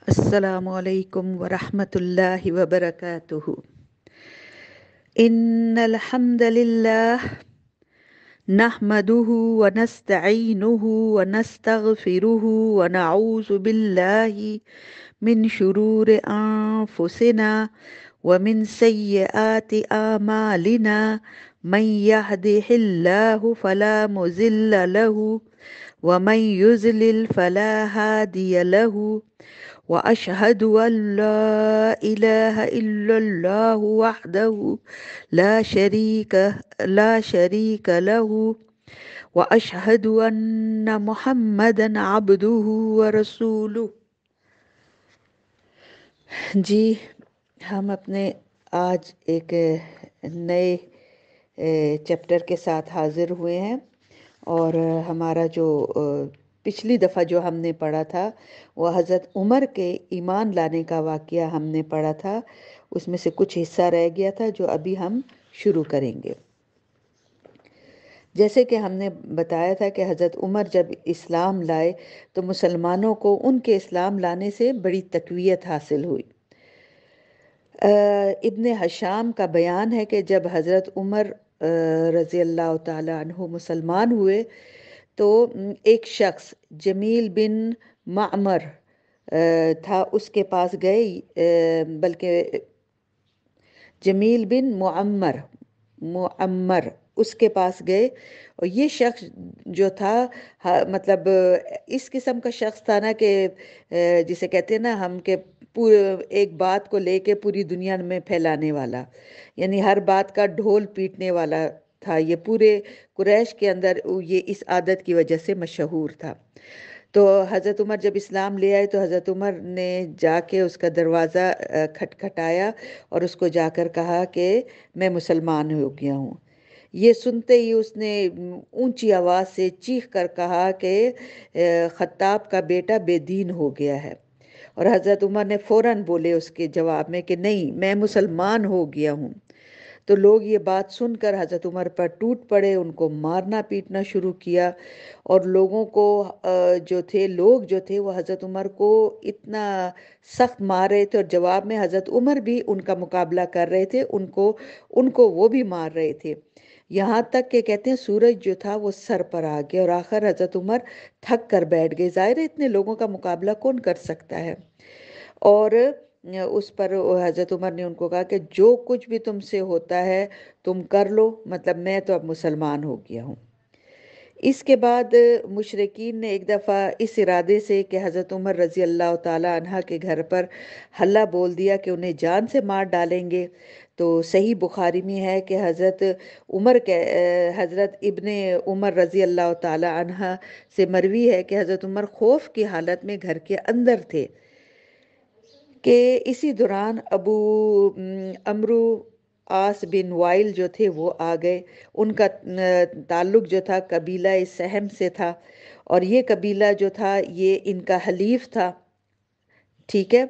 السلام علیکم ورحمۃ اللہ وبرکاتہ۔ ان الحمد للہ نحمده ونستعینه ونستغفره ونعوذ باللہ من شرور انفسنا ومن سیئات اعمالنا من يهده اللہ فلا مضل له ومن يضلل فلا هادي له وأشهد أن لا إله إلا الله وحده لا شريك له وأشهد أن محمدا عبده ورسوله۔ جی، ہم اپنے آج ایک نئے چیپٹر کے ساتھ حاضر ہوئے ہیں، اور ہمارا جو پچھلی دفعہ جو ہم نے پڑھا تھا وہ حضرت عمر کے ایمان لانے کا واقعہ ہم نے پڑھا تھا، اس میں سے کچھ حصہ رہ گیا تھا جو ابھی ہم شروع کریں گے۔ جیسے کہ ہم نے بتایا تھا کہ حضرت عمر جب اسلام لائے تو مسلمانوں کو ان کے اسلام لانے سے بڑی تقویت حاصل ہوئی۔ ابن حشام کا بیان ہے کہ جب حضرت عمر رضی اللہ تعالی عنہ مسلمان ہوئے تو ایک شخص جمیل بن معمر تھا، اس کے پاس گئے، بلکہ جمیل بن معمر اس کے پاس گئے، اور یہ شخص جو تھا مطلب اس قسم کا شخص تھا نا کہ جسے کہتے ہیں نا ہم کہ ایک بات کو لے کے پوری دنیا میں پھیلانے والا، یعنی ہر بات کا ڈھول پیٹنے والا تھا۔ یہ پورے قریش کے اندر یہ اس عادت کی وجہ سے مشہور تھا۔ تو حضرت عمر جب اسلام لے آئے تو حضرت عمر نے جا کے اس کا دروازہ کھٹکھٹایا اور اس کو جا کر کہا کہ میں مسلمان ہو گیا ہوں۔ یہ سنتے ہی اس نے اونچی آواز سے چیخ کر کہا کہ خطاب کا بیٹا بے دین ہو گیا ہے، اور حضرت عمر نے فوراً بولے اس کے جواب میں کہ نہیں، میں مسلمان ہو گیا ہوں۔ تو لوگ یہ بات سن کر حضرت عمر پر ٹوٹ پڑے، ان کو مارنا پیٹنا شروع کیا، اور لوگ جو تھے وہ حضرت عمر کو اتنا سخت مار رہے تھے، اور جواب میں حضرت عمر بھی ان کا مقابلہ کر رہے تھے، ان کو وہ بھی مار رہے تھے، یہاں تک کہ کہتے ہیں سورج جو تھا وہ سر پر آ گیا، اور آخر حضرت عمر تھک کر بیٹھ گئے۔ ظاہر ہے اتنے لوگوں کا مقابلہ کون کر سکتا ہے، اور اس پر حضرت عمر نے ان کو کہا کہ جو کچھ بھی تم سے ہوتا ہے تم کر لو، مطلب میں تو اب مسلمان ہو گیا ہوں۔ اس کے بعد مشرکین نے ایک دفعہ اس ارادے سے کہ حضرت عمر رضی اللہ تعالی عنہ کے گھر پر حلہ بول دیا کہ انہیں جان سے مار ڈالیں گے۔ تو صحیح بخاری میں ہے کہ حضرت ابن عمر رضی اللہ تعالی عنہ سے مروی ہے کہ حضرت عمر خوف کی حالت میں گھر کے اندر تھے کہ اسی دوران ابو امرو آس بن وائل جو تھے وہ آ گئے۔ ان کا تعلق جو تھا قبیلہ سہم سے تھا، اور یہ قبیلہ جو تھا یہ ان کا حلیف تھا، ٹھیک ہے،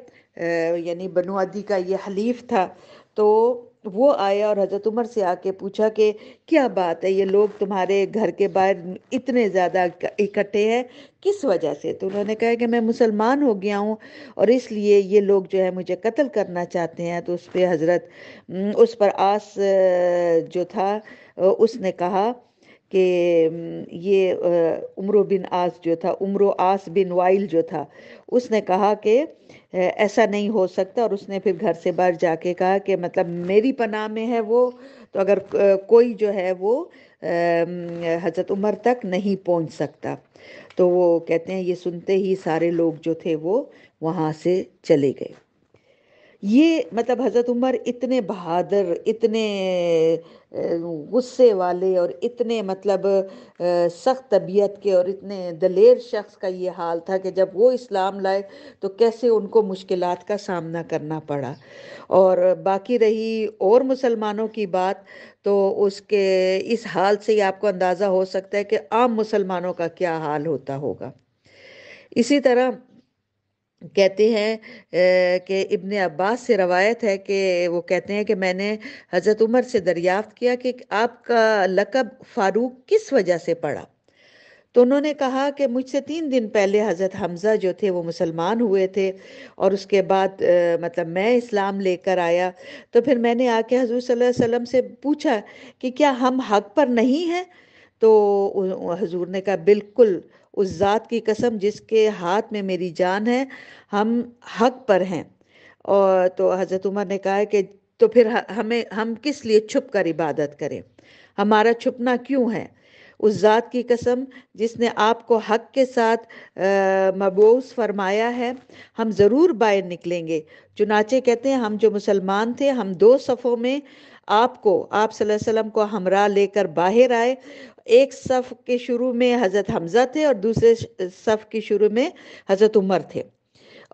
یعنی بنو عدی کا یہ حلیف تھا۔ تو وہ آیا اور حضرت عمر سے آ کے پوچھا کہ کیا بات ہے، یہ لوگ تمہارے گھر کے باہر اتنے زیادہ اکٹھے ہیں، کس وجہ سے؟ تو انہوں نے کہا کہ میں مسلمان ہو گیا ہوں اور اس لیے یہ لوگ جو ہے مجھے قتل کرنا چاہتے ہیں۔ تو اس پر آس جو تھا اس نے کہا کہ یہ عمرو آس بن وائل جو تھا اس نے کہا کہ ایسا نہیں ہو سکتا، اور اس نے پھر گھر سے باہر جا کے کہا کہ مطلب میری پناہ میں ہے وہ، تو اگر کوئی جو ہے وہ حضرت عمر تک نہیں پہنچ سکتا۔ تو وہ کہتے ہیں یہ سنتے ہی سارے لوگ جو تھے وہ وہاں سے چلے گئے۔ یہ مطلب حضرت عمر اتنے بہادر، اتنے غصے والے، اور اتنے مطلب سخت طبیعت کے اور اتنے دلیر شخص کا یہ حال تھا کہ جب وہ اسلام لائے تو کیسے ان کو مشکلات کا سامنا کرنا پڑا۔ اور باقی رہی اور مسلمانوں کی بات، تو اس حال سے ہی آپ کو اندازہ ہو سکتا ہے کہ عام مسلمانوں کا کیا حال ہوتا ہوگا۔ اسی طرح کہتے ہیں کہ ابن عباس سے روایت ہے کہ وہ کہتے ہیں کہ میں نے حضرت عمر سے دریافت کیا کہ آپ کا لقب فاروق کس وجہ سے پڑا؟ تو انہوں نے کہا کہ مجھ سے 3 دن پہلے حضرت حمزہ جو تھے وہ مسلمان ہوئے تھے، اور اس کے بعد مطلب میں اسلام لے کر آیا، تو پھر میں نے آ کے حضور صلی اللہ علیہ وسلم سے پوچھا کہ کیا ہم حق پر نہیں ہیں؟ تو حضور نے کہا بالکل، اس ذات کی قسم جس کے ہاتھ میں میری جان ہے، ہم حق پر ہیں۔ اور تو حضرت عمر نے کہا کہ تو پھر ہم کس لیے چھپ کر عبادت کریں، ہمارا چھپنا کیوں ہے؟ اس ذات کی قسم جس نے آپ کو حق کے ساتھ مبعوث فرمایا ہے، ہم ضرور باہر نکلیں گے۔ چنانچہ کہتے ہیں ہم جو مسلمان تھے، ہم 2 صفوں میں آپ صلی اللہ علیہ وسلم کو ہمراہ لے کر باہر آئے۔ ایک صف کے شروع میں حضرت حمزہ تھے اور دوسرے صف کے شروع میں حضرت عمر تھے،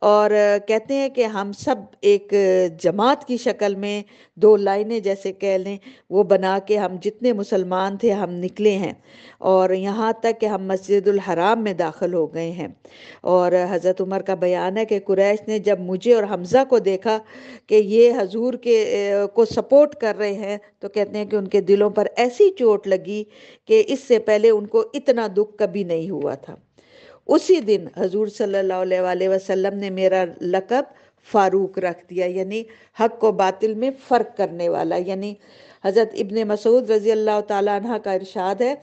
اور کہتے ہیں کہ ہم سب ایک جماعت کی شکل میں 2 لائنیں جیسے کہہ لیں وہ بنا کے ہم جتنے مسلمان تھے ہم نکلے ہیں، اور یہاں تک کہ ہم مسجد الحرام میں داخل ہو گئے ہیں۔ اور حضرت عمر کا بیان ہے کہ قریش نے جب مجھے اور حمزہ کو دیکھا کہ یہ حضور کو سپورٹ کر رہے ہیں، تو کہتے ہیں کہ ان کے دلوں پر ایسی چوٹ لگی کہ اس سے پہلے ان کو اتنا دکھ کبھی نہیں ہوا تھا۔ اسی دن حضور صلی اللہ علیہ وآلہ وسلم نے میرا لقب فاروق رکھ دیا، یعنی حق و باطل میں فرق کرنے والا۔ یعنی حضرت ابن مسعود رضی اللہ تعالیٰ عنہ کا ارشاد ہے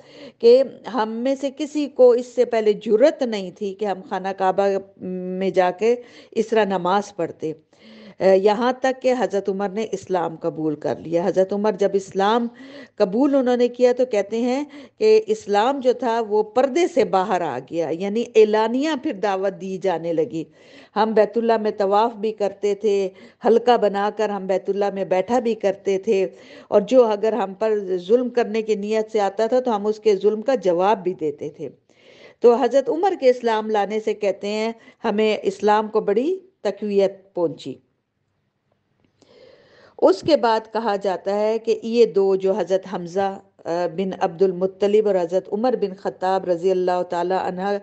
کہ ہم میں سے کسی کو اس سے پہلے جرت نہیں تھی کہ ہم خانہ کعبہ میں جا کے اس طرح نماز پڑھتے، یہاں تک کہ حضرت عمر نے اسلام قبول کر لیا۔ حضرت عمر جب اسلام قبول انہوں نے کیا تو کہتے ہیں کہ اسلام جو تھا وہ پردے سے باہر آ گیا، یعنی اعلانیہ پھر دعوت دی جانے لگی۔ ہم بیت اللہ میں طواف بھی کرتے تھے، حلقہ بنا کر ہم بیت اللہ میں بیٹھا بھی کرتے تھے، اور جو اگر ہم پر ظلم کرنے کی نیت سے آتا تھا تو ہم اس کے ظلم کا جواب بھی دیتے تھے۔ تو حضرت عمر کے اسلام لانے سے کہتے ہیں ہمیں اسلام کو بڑی تقویت پہنچی۔ اس کے بعد کہا جاتا ہے کہ یہ 2 جو حضرت حمزہ بن عبد المطلب اور حضرت عمر بن خطاب رضی اللہ تعالی عنہ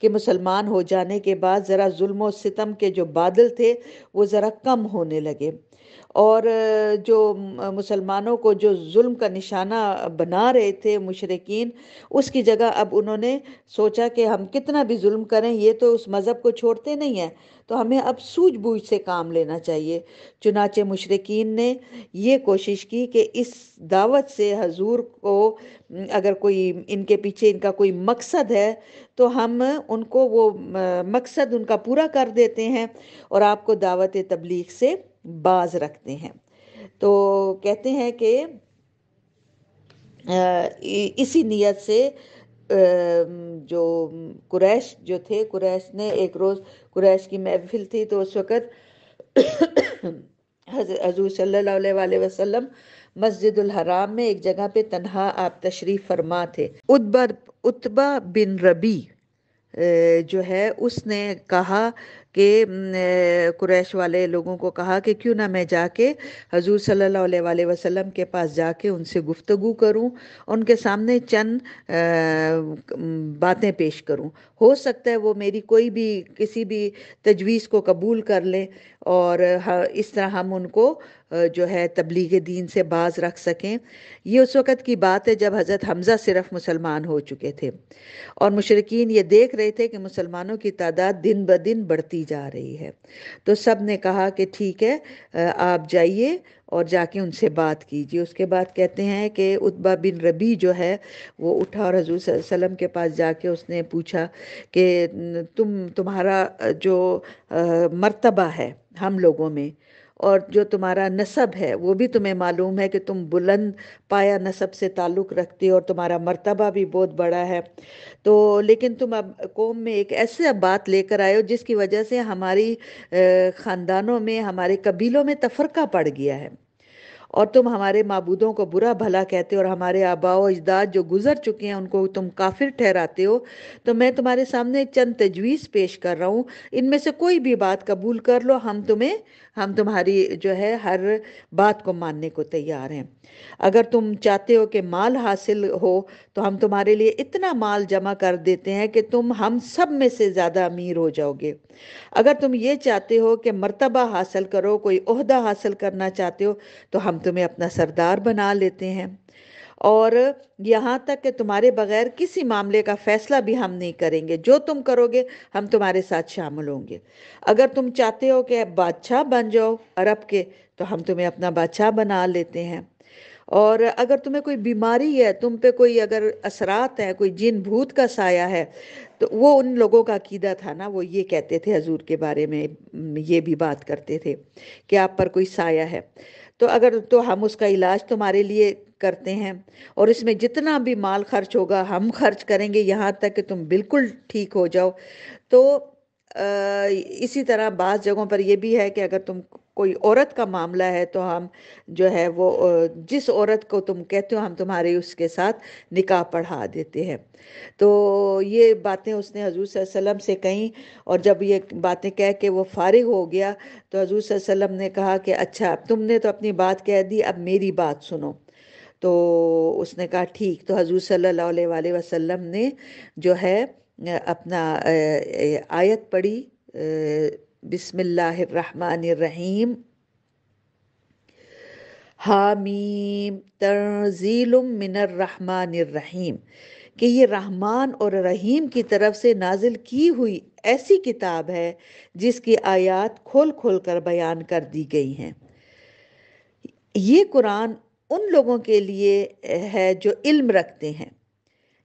کے مسلمان ہو جانے کے بعد ذرا ظلم و ستم کے جو بادل تھے وہ ذرا کم ہونے لگے، اور جو مسلمانوں کو جو ظلم کا نشانہ بنا رہے تھے مشرکین، اس کی جگہ اب انہوں نے سوچا کہ ہم کتنا بھی ظلم کریں یہ تو اس مذہب کو چھوڑتے نہیں ہیں، تو ہمیں اب سوجھ بوجھ سے کام لینا چاہیے۔ چنانچہ مشرکین نے یہ کوشش کی کہ اس دعوت سے حضور کو اگر کوئی ان کے پیچھے ان کا کوئی مقصد ہے تو ہم ان کو وہ مقصد ان کا پورا کر دیتے ہیں اور آپ کو دعوت تبلیغ سے باز رکھتے ہیں۔ تو کہتے ہیں کہ اسی نیت سے جو قریش جو تھے، قریش نے ایک روز، قریش کی محفل تھی تو اس وقت حضور صلی اللہ علیہ وآلہ وسلم مسجد الحرام میں ایک جگہ پہ تنہا آپ تشریف فرما تھے۔ عتبہ بن ربی جو ہے اس نے کہا کہ قریش والے لوگوں کو کہا کہ کیوں نہ میں جا کے حضور صلی اللہ علیہ وآلہ وسلم کے پاس جا کے ان سے گفتگو کروں، ان کے سامنے چند باتیں پیش کروں، ہو سکتا ہے وہ میری کوئی بھی کسی بھی تجویز کو قبول کر لیں، اور اس طرح ہم ان کو جو ہے تبلیغ دین سے باز رکھ سکیں۔ یہ اس وقت کی بات ہے جب حضرت حمزہ صرف مسلمان ہو چکے تھے، اور مشرکین یہ دیکھ رہے تھے کہ مسلمانوں کی تعداد دن بدن بڑھتی جا رہی ہے۔ تو سب نے کہا کہ ٹھیک ہے، آپ جائیے اور جا کے ان سے بات کیجیے۔ اس کے بعد کہتے ہیں کہ عتبہ بن ربی جو ہے وہ اٹھا اور حضور صلی اللہ علیہ وسلم کے پاس جا کے اس نے پوچھا کہ تمہارا جو مرتبہ ہے ہم لوگوں میں، اور جو تمہارا نسب ہے وہ بھی تمہیں معلوم ہے کہ تم بلند پایا نسب سے تعلق رکھتے ہو اور تمہارا مرتبہ بھی بہت بڑا ہے، تو لیکن تم اب قوم میں ایک ایسے بات لے کر آئے ہو جس کی وجہ سے ہماری خاندانوں میں، ہمارے قبیلوں میں تفرقہ پڑ گیا ہے، اور تم ہمارے معبودوں کو برا بھلا کہتے ہو، اور ہمارے آباء و اجداد جو گزر چکے ہیں ان کو تم کافر ٹھہراتے ہو۔ تو میں تمہارے سامنے چند تجویز پیش کر رہا ہوں، ان میں سے کوئی بھی بات قبول کر لو، ہم تمہاری جو ہے ہر بات کو ماننے کو تیار ہیں۔ اگر تم چاہتے ہو کہ مال حاصل ہو تو ہم تمہارے لیے اتنا مال جمع کر دیتے ہیں کہ تم ہم سب میں سے زیادہ امیر ہو جاؤ گے۔ اگر تم یہ چاہتے ہو کہ مرتبہ حاصل کرو، کوئی عہدہ حاصل کرنا چاہتے ہو، تو ہم تمہیں اپنا سردار بنا لیتے ہیں۔ اور یہاں تک کہ تمہارے بغیر کسی معاملے کا فیصلہ بھی ہم نہیں کریں گے، جو تم کرو گے ہم تمہارے ساتھ شامل ہوں گے۔ اگر تم چاہتے ہو کہ بادشاہ بن جاؤ عرب کے تو ہم تمہیں اپنا بادشاہ بنا لیتے ہیں، اور اگر تمہیں کوئی بیماری ہے، تم پہ کوئی اگر اثرات ہیں، کوئی جن بھوت کا سایہ ہے، تو وہ ان لوگوں کا عقیدہ تھا نا، وہ یہ کہتے تھے حضور کے بارے میں، یہ بھی بات کرتے تھے کہ آپ پر کوئی سایہ ہے، تو اگر تو ہم اس کا علاج تمہارے لیے کرتے ہیں، اور اس میں جتنا بھی مال خرچ ہوگا ہم خرچ کریں گے یہاں تک کہ تم بالکل ٹھیک ہو جاؤ۔ تو اسی طرح بعض جگہوں پر یہ بھی ہے کہ اگر تم کوئی عورت کا معاملہ ہے تو ہم جو ہے وہ جس عورت کو تم کہتے ہو ہم تمہارے اس کے ساتھ نکاح پڑھا دیتے ہیں۔ تو یہ باتیں اس نے حضور صلی اللہ علیہ وسلم سے کہیں، اور جب یہ باتیں کہہ کے وہ فارغ ہو گیا تو حضور صلی اللہ علیہ وسلم نے کہا کہ اچھا تم نے تو اپنی بات کہہ دی، اب میری بات سنو۔ تو اس نے کہا ٹھیک، تو حضور صلی اللہ علیہ وآلہ وسلم نے جو ہے اپنا آیت پڑھی، بسم اللہ الرحمن الرحیم، حامیم تنزیل من الرحمن الرحیم، کہ یہ رحمان اور رحیم کی طرف سے نازل کی ہوئی ایسی کتاب ہے جس کی آیات کھول کھول کر بیان کر دی گئی ہیں۔ یہ قرآن ان لوگوں کے لیے ہے جو علم رکھتے ہیں،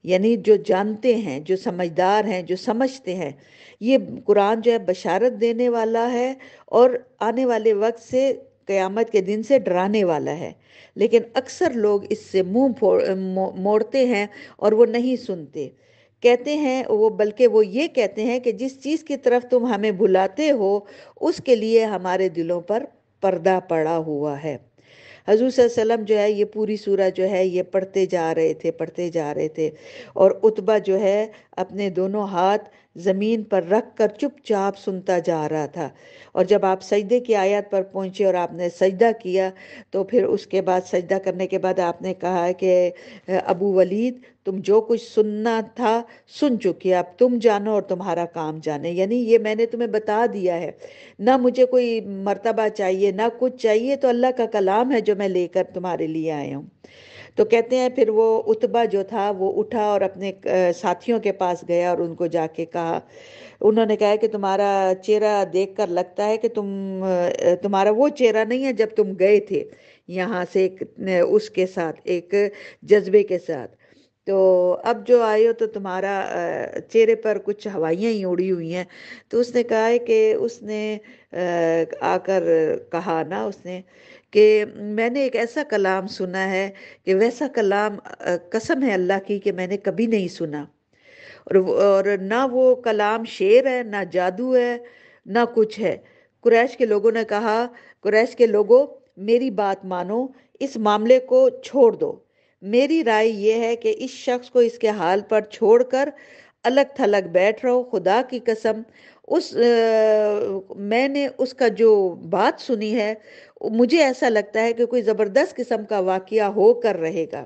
یعنی جو جانتے ہیں، جو سمجھدار ہیں، جو سمجھتے ہیں۔ یہ قرآن جو ہے بشارت دینے والا ہے اور آنے والے وقت سے، قیامت کے دن سے ڈرانے والا ہے، لیکن اکثر لوگ اس سے موڑتے ہیں اور وہ نہیں سنتے، کہتے ہیں وہ، بلکہ وہ یہ کہتے ہیں کہ جس چیز کی طرف تم ہمیں بلاتے ہو اس کے لیے ہمارے دلوں پر پردہ پڑا ہوا ہے۔ حضور صلی اللہ علیہ وسلم جو ہے یہ پوری سورہ جو ہے یہ پڑھتے جا رہے تھے، اور عتبہ جو ہے اپنے دونوں ہاتھ زمین پر رکھ کر چپ چاپ سنتا جا رہا تھا، اور جب آپ سجدے کی آیات پر پہنچے اور آپ نے سجدہ کیا تو پھر اس کے بعد، سجدہ کرنے کے بعد آپ نے کہا کہ ابو ولید، تم جو کچھ سننا تھا سن چکے، اب تم جانو اور تمہارا کام جانے، یعنی یہ میں نے تمہیں بتا دیا ہے، نہ مجھے کوئی مرتبہ چاہیے نہ کچھ چاہیے، تو اللہ کا کلام ہے جو میں لے کر تمہارے لیے آیا ہوں۔ تو کہتے ہیں پھر وہ عتبہ جو تھا وہ اٹھا اور اپنے ساتھیوں کے پاس گیا اور ان کو جا کے کہا، انہوں نے کہا کہ تمہارا چہرہ دیکھ کر لگتا ہے کہ تمہارا وہ چہرہ نہیں ہے جب تم گئے تھے یہاں سے اس کے ساتھ، ایک جذبے کے ساتھ، تو اب جو آئے ہو تو تمہارا چہرے پر کچھ ہوائیاں ہی اڑی ہوئی ہیں۔ تو اس نے کہا ہے کہ اس نے آ کر کہا نا، اس نے کہ میں نے ایک ایسا کلام سنا ہے کہ ویسا کلام قسم ہے اللہ کی کہ میں نے کبھی نہیں سنا، اور نہ وہ کلام شعر ہے، نہ جادو ہے، نہ کچھ ہے۔ قریش کے لوگوں نے کہا، قریش کے لوگوں میری بات مانو، اس معاملے کو چھوڑ دو، میری رائے یہ ہے کہ اس شخص کو اس کے حال پر چھوڑ کر الگ تھلگ بیٹھ رہو، خدا کی قسم میں نے اس کا جو بات سنی ہے مجھے ایسا لگتا ہے کہ کوئی زبردست قسم کا واقعہ ہو کر رہے گا،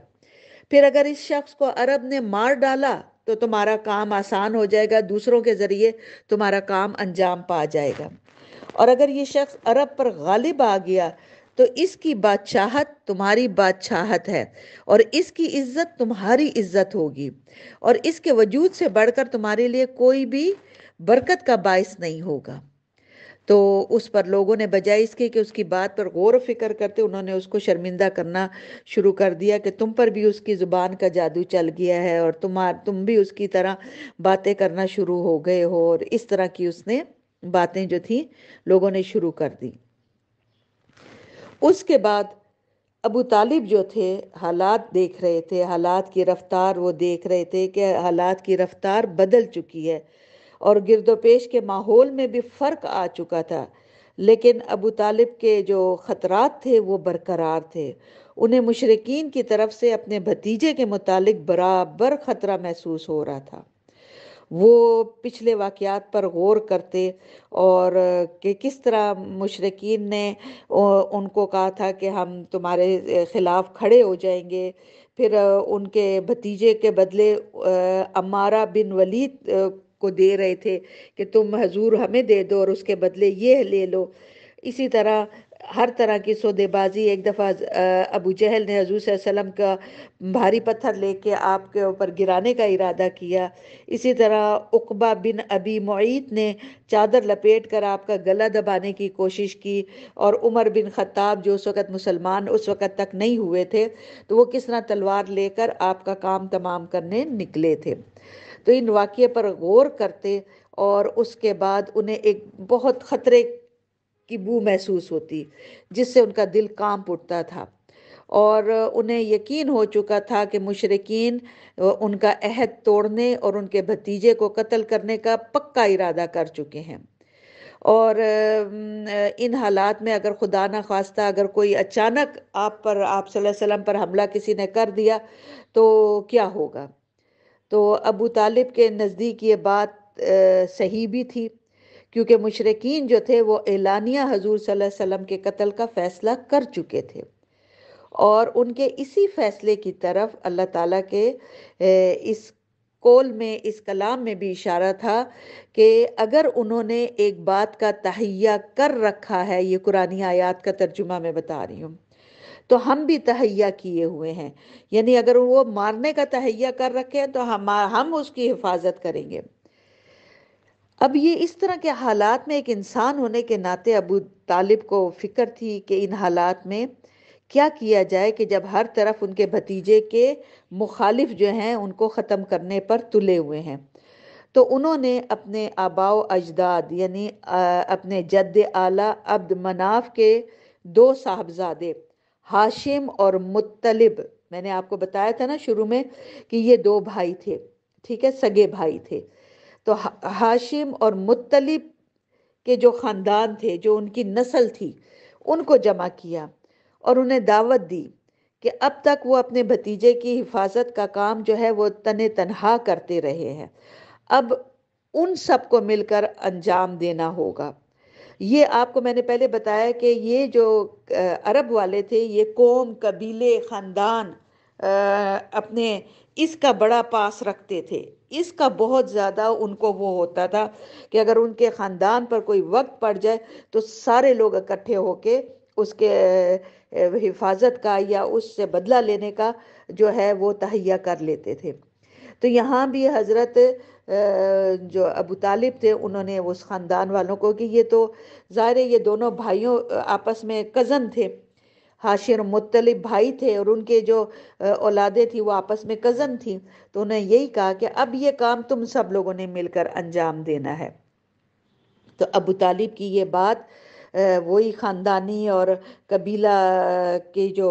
پھر اگر اس شخص کو عرب نے مار ڈالا تو تمہارا کام آسان ہو جائے گا، دوسروں کے ذریعے تمہارا کام انجام پا جائے گا، اور اگر یہ شخص عرب پر غالب آ گیا تو اس کی بادشاہت تمہاری بادشاہت ہے، اور اس کی عزت تمہاری عزت ہوگی، اور اس کے وجود سے بڑھ کر تمہارے لیے کوئی بھی برکت کا باعث نہیں ہوگا۔ تو اس پر لوگوں نے بجائے اس کے کہ اس کی بات پر غور و فکر کرتے، انہوں نے اس کو شرمندہ کرنا شروع کر دیا کہ تم پر بھی اس کی زبان کا جادو چل گیا ہے، اور تم بھی اس کی طرح باتیں کرنا شروع ہو گئے ہو، اور اس طرح کی اس نے باتیں جو تھیں لوگوں نے شروع کر دی۔ اس کے بعد ابو طالب جو تھے حالات دیکھ رہے تھے، حالات کی رفتار وہ دیکھ رہے تھے کہ حالات کی رفتار بدل چکی ہے، اور گرد و پیش کے ماحول میں بھی فرق آ چکا تھا، لیکن ابو طالب کے جو خطرات تھے وہ برقرار تھے، انہیں مشرکین کی طرف سے اپنے بھتیجے کے متعلق برابر خطرہ محسوس ہو رہا تھا۔ وہ پچھلے واقعات پر غور کرتے، اور کہ کس طرح مشرکین نے ان کو کہا تھا کہ ہم تمہارے خلاف کھڑے ہو جائیں گے، پھر ان کے بھتیجے کے بدلے عمارہ بن ولید کو دے رہے تھے کہ تم حضور ہمیں دے دو اور اس کے بدلے یہ لے لو، اسی طرح ہر طرح کی سودے بازی. ایک دفعہ ابو جہل نے حضور صلی اللہ علیہ وسلم کا بھاری پتھر لے کے آپ کے اوپر گرانے کا ارادہ کیا. اسی طرح عقبہ بن ابی معیط نے چادر لپیٹ کر آپ کا گلا دبانے کی کوشش کی. اور عمر بن خطاب جو اس وقت مسلمان اس وقت تک نہیں ہوئے تھے، تو وہ کس طرح تلوار لے کر آپ کا کام تمام کرنے نکلے تھے. تو ان واقعے پر غور کرتے اور اس کے بعد انہیں ایک بہت خطرے کی بو محسوس ہوتی، جس سے ان کا دل کانپ اٹھتا تھا. اور انہیں یقین ہو چکا تھا کہ مشرکین ان کا عہد توڑنے اور ان کے بھتیجے کو قتل کرنے کا پکا ارادہ کر چکے ہیں. اور ان حالات میں اگر خدا نہ خواستہ اگر کوئی اچانک آپ صلی اللہ علیہ وسلم پر حملہ کسی نے کر دیا تو کیا ہوگا؟ تو ابو طالب کے نزدیک یہ بات صحیح بھی تھی، کیونکہ مشرکین جو تھے وہ اعلانیہ حضور صلی اللہ علیہ وسلم کے قتل کا فیصلہ کر چکے تھے. اور ان کے اسی فیصلے کی طرف اللہ تعالیٰ کے اس قول میں، اس کلام میں بھی اشارہ تھا کہ اگر انہوں نے ایک بات کا تہیہ کر رکھا ہے، یہ قرآنی آیات کا ترجمہ میں بتا رہی ہوں، تو ہم بھی تہیہ کیے ہوئے ہیں. یعنی اگر وہ مارنے کا تہیہ کر رکھے ہیں تو ہم اس کی حفاظت کریں گے. اب یہ اس طرح کے حالات میں ایک انسان ہونے کے ناطے ابو طالب کو فکر تھی کہ ان حالات میں کیا کیا جائے کہ جب ہر طرف ان کے بھتیجے کے مخالف جو ہیں ان کو ختم کرنے پر تلے ہوئے ہیں. تو انہوں نے اپنے آباء و اجداد یعنی اپنے جد اعلیٰ عبد مناف کے دو صاحبزادے ہاشم اور مطلب، میں نے آپ کو بتایا تھا نا شروع میں کہ یہ دو بھائی تھے، ٹھیک ہے، سگے بھائی تھے. تو ہاشم اور مطلب کے جو خاندان تھے، جو ان کی نسل تھی، ان کو جمع کیا اور انہیں دعوت دی کہ اب تک وہ اپنے بھتیجے کی حفاظت کا کام جو ہے وہ تنہا کرتے رہے ہیں، اب ان سب کو مل کر انجام دینا ہوگا. یہ آپ کو میں نے پہلے بتایا کہ یہ جو عرب والے تھے، یہ قوم، قبیلے، خاندان اپنے اس کا بڑا پاس رکھتے تھے. اس کا بہت زیادہ ان کو وہ ہوتا تھا کہ اگر ان کے خاندان پر کوئی وقت پڑ جائے تو سارے لوگ اکٹھے ہو کے اس کے حفاظت کا یا اس سے بدلہ لینے کا جو ہے وہ تہیہ کر لیتے تھے. تو یہاں بھی حضرت جو ابو طالب تھے انہوں نے اس خاندان والوں کو، کہ یہ تو ظاہر ہے یہ دونوں بھائیوں آپس میں کزن تھے، ہاشم مطلب بھائی تھے اور ان کے جو اولادیں تھی وہ آپس میں کزن تھیں. تو انہیں یہی کہا کہ اب یہ کام تم سب لوگوں نے مل کر انجام دینا ہے. تو ابو طالب کی یہ بات وہی خاندانی اور قبیلہ کی جو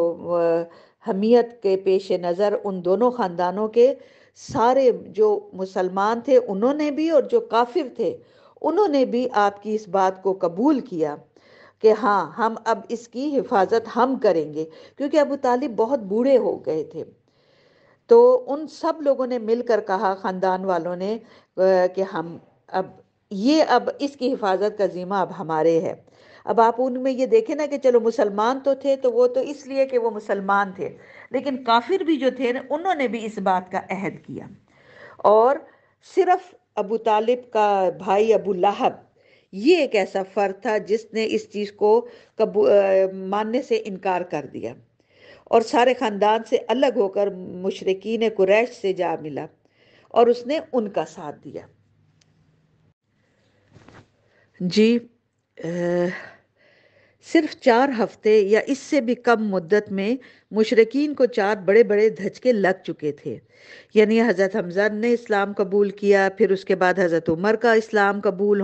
حمیت کے پیش نظر ان دونوں خاندانوں کے سارے جو مسلمان تھے انہوں نے بھی اور جو کافر تھے انہوں نے بھی آپ کی اس بات کو قبول کیا کہ ہاں ہم اب اس کی حفاظت ہم کریں گے، کیونکہ ابو طالب بہت بوڑھے ہو گئے تھے. تو ان سب لوگوں نے مل کر کہا، خاندان والوں نے، کہ ہم اب اس کی حفاظت کا ذمہ اب ہمارے ہے. اب آپ ان میں یہ دیکھیں نا کہ چلو مسلمان تو تھے تو وہ تو اس لیے کہ وہ مسلمان تھے، لیکن کافر بھی جو تھے انہوں نے بھی اس بات کا عہد کیا. اور صرف ابو طالب کا بھائی ابو لہب یہ ایک ایسا فرد تھا جس نے اس چیز کو ماننے سے انکار کر دیا اور سارے خاندان سے الگ ہو کر مشرکین قریش سے جا ملا اور اس نے ان کا ساتھ دیا. جی صرف 4 ہفتے یا اس سے بھی کم مدت میں مشرکین کو 4 بڑے بڑے دھچکے لگ چکے تھے. یعنی حضرت حمزہ نے اسلام قبول کیا، پھر اس کے بعد حضرت عمر کا اسلام قبول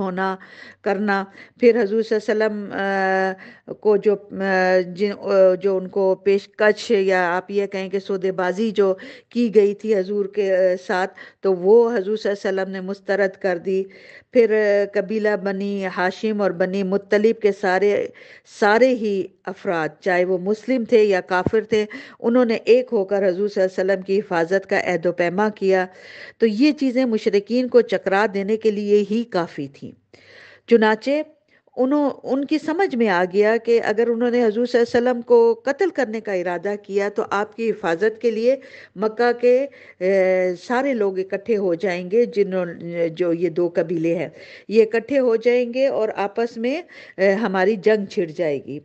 کرنا، پھر حضور صلی اللہ علیہ وسلم کو جو ان کو پیشکش یا آپ یہ کہیں کہ سودے بازی جو کی گئی تھی حضور کے ساتھ، تو وہ حضور صلی اللہ علیہ وسلم نے مسترد کر دی. پھر قبیلہ بنی ہاشم اور بنی مطلب کے سارے ہی افراد، چاہے وہ مسلم تھے یا کافر تھے، انہوں نے ایک ہو کر حضور صلی اللہ علیہ وسلم کی حفاظت کا عہد و پیما کیا. تو یہ چیزیں مشرکین کو چکرا دینے کے لیے ہی کافی تھیں. چنانچہ ان کی سمجھ میں آ گیا کہ اگر انہوں نے حضور صلی اللہ علیہ وسلم کو قتل کرنے کا ارادہ کیا تو آپ کی حفاظت کے لیے مکہ کے سارے لوگ اکٹھے ہو جائیں گے، جو یہ 2 قبیلے ہیں یہ اکٹھے ہو جائیں گے اور آپس میں ہماری جنگ چھڑ جائے گی.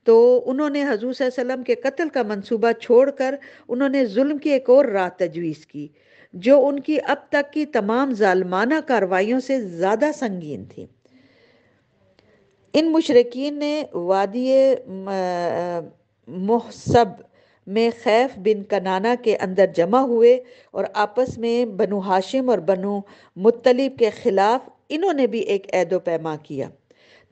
تو انہوں نے حضور صلی اللہ علیہ وسلم کے قتل کا منصوبہ چھوڑ کر انہوں نے ظلم کی ایک اور راہ تجویز کی جو ان کی اب تک کی تمام ظالمانہ کارروائیوں سے زیادہ سنگین تھی۔ ان مشرکین نے وادی محصب میں خیف بن کنانہ کے اندر جمع ہوئے اور آپس میں بنو ہاشم اور بنو مطلب کے خلاف انہوں نے بھی ایک عہد و پیما کیا،